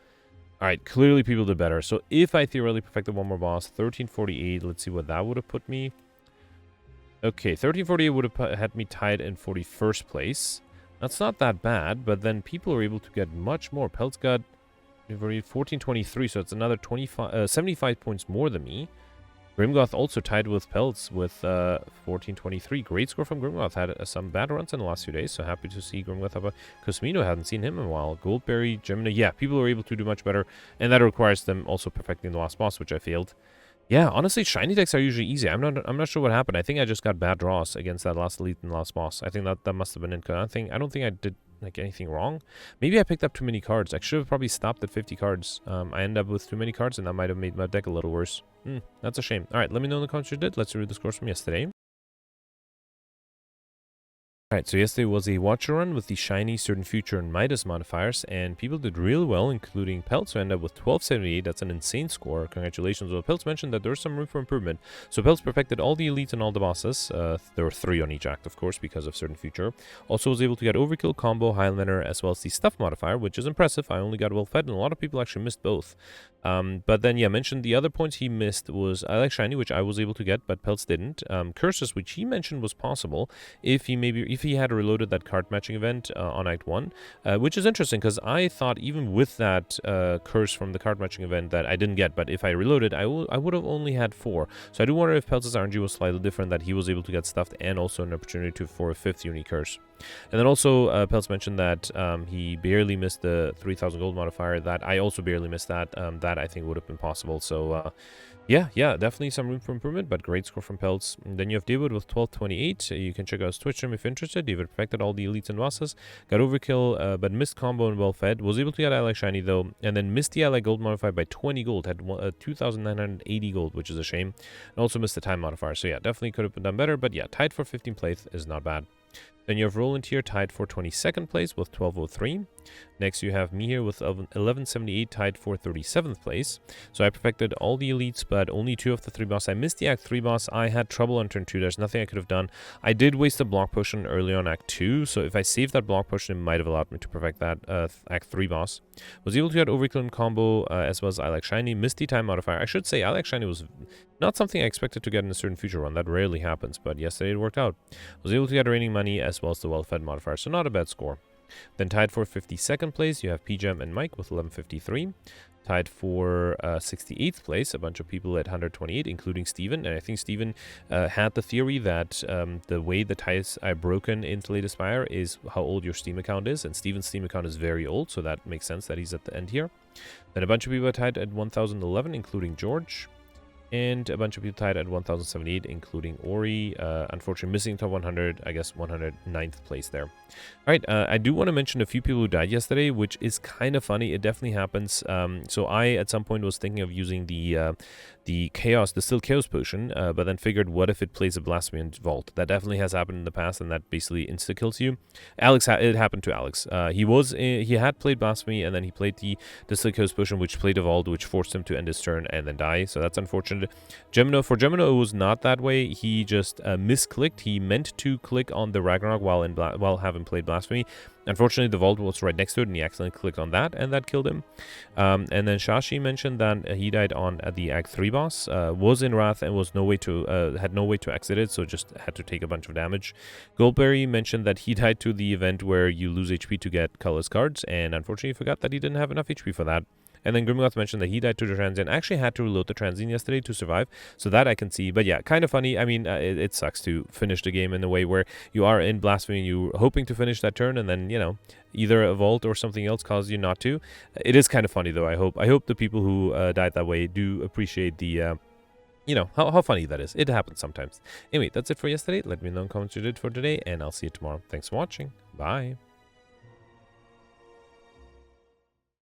Alright, clearly people did better. So if I theoretically perfected one more boss, 1348, let's see what that would have put me. Okay, 1348 would have had me tied in 41st place. That's not that bad, but then people are able to get much more. Pelt's got 1423, so it's another 75 points more than me. Grimgoth also tied with Pelts with 1423. Great score from Grimgoth. Had some bad runs in the last few days, so happy to see Grimgoth up. Cosmino, hadn't seen him in a while. Goldberry, Gemini. Yeah, people are able to do much better, and that requires them also perfecting the last boss, which I failed. Yeah, honestly, shiny decks are usually easy. I'm not sure what happened. I think I just got bad draws against that last elite and last boss. I think that must have been it. I don't think I did like anything wrong. Maybe I picked up too many cards. I should have probably stopped at 50 cards. I ended up with too many cards, and that might have made my deck a little worse. That's a shame. All right, let me know in the comments what you did. Let's read the scores from yesterday. Alright, so yesterday was a Watcher run with the Shiny, Certain Future, and Midas modifiers, and people did real well, including Peltz, who ended up with 1278. That's an insane score. Congratulations. Well, Peltz mentioned that there's some room for improvement. So Peltz perfected all the elites and all the bosses. There were 3 on each act, of course, because of Certain Future. Also was able to get Overkill, Combo, Highlander, as well as the Stuff modifier, which is impressive. I only got Well Fed, and a lot of people actually missed both. But then, yeah, mentioned the other points he missed was I like Shiny, which I was able to get, but Peltz didn't. Curses, which he mentioned was possible if he had reloaded that card matching event on Act 1, which is interesting because I thought even with that curse from the card matching event that I didn't get, but if I reloaded, I would have only had 4. So I do wonder if Peltz's RNG was slightly different, that he was able to get stuffed and also an opportunity for a 5th unique curse. And then also, Peltz mentioned that he barely missed the 3,000 gold modifier. That I also barely missed that. That I think would have been possible. So, yeah, definitely some room for improvement, but great score from Peltz. And then you have David with 1228. You can check out his Twitch stream if you're interested. David perfected all the elites and bosses, got overkill, but missed combo and well fed. Was able to get ally shiny though, and then missed the ally gold modifier by 20 gold. Had 2,980 gold, which is a shame. And also missed the time modifier. So yeah, definitely could have done better, but yeah, tied for 15th place is not bad. Then you have Roland here tied for 22nd place with 1203. Next you have me here with 1178 tied for 37th place. So I perfected all the elites, but only 2 of the 3 boss. I missed the Act 3 boss. I had trouble on turn 2. There's nothing I could have done. I did waste a block potion early on Act 2, so if I saved that block potion, it might have allowed me to perfect that Act 3 boss. Was able to get overkill and combo as well as I like shiny. Missed the time modifier. I should say I like shiny was not something I expected to get in a certain future run. That rarely happens, but yesterday it worked out. Was able to get raining money as well as the well-fed modifier, so not a bad score. Then tied for 52nd place, you have PJam and Mike with 1153. Tied for 68th place, a bunch of people at 128, including Steven. And I think Steven had the theory that the way the ties are broken in latest Spire is how old your Steam account is. And Steven's Steam account is very old, so that makes sense that he's at the end here. Then a bunch of people are tied at 1011, including George. And a bunch of people tied at 1078, including Ori. Unfortunately, missing top 100, I guess 109th place there. All right, I do want to mention a few people who died yesterday, which is kind of funny. It definitely happens. So I, at some point, was thinking of using the distilled chaos potion, but then figured, what if it plays a blasphemy and vault? That definitely has happened in the past, and that basically insta kills you. Alex, it happened to Alex. He had played blasphemy, and then he played the distilled chaos potion, which played a vault, which forced him to end his turn and then die. So that's unfortunate. For Gemino, it was not that way. He just misclicked. He meant to click on the Ragnarok while having played blasphemy. Unfortunately, the vault was right next to it, and he accidentally clicked on that, and that killed him. And then Shashi mentioned that he died on the Act 3 boss, was in Wrath, and was had no way to exit it, so just had to take a bunch of damage. Goldberry mentioned that he died to the event where you lose HP to get colorless cards, and unfortunately forgot that he didn't have enough HP for that. And then Grimgoth mentioned that he died to the transient. I actually had to reload the transient yesterday to survive, so that I can see. But yeah, kind of funny. I mean, it sucks to finish the game in a way where you are in Blasphemy and you're hoping to finish that turn, and then, you know, either a vault or something else causes you not to. It is kind of funny, though, I hope the people who died that way do appreciate the... you know, how funny that is. It happens sometimes. Anyway, that's it for yesterday. Let me know in the comments what you did for today, and I'll see you tomorrow. Thanks for watching. Bye.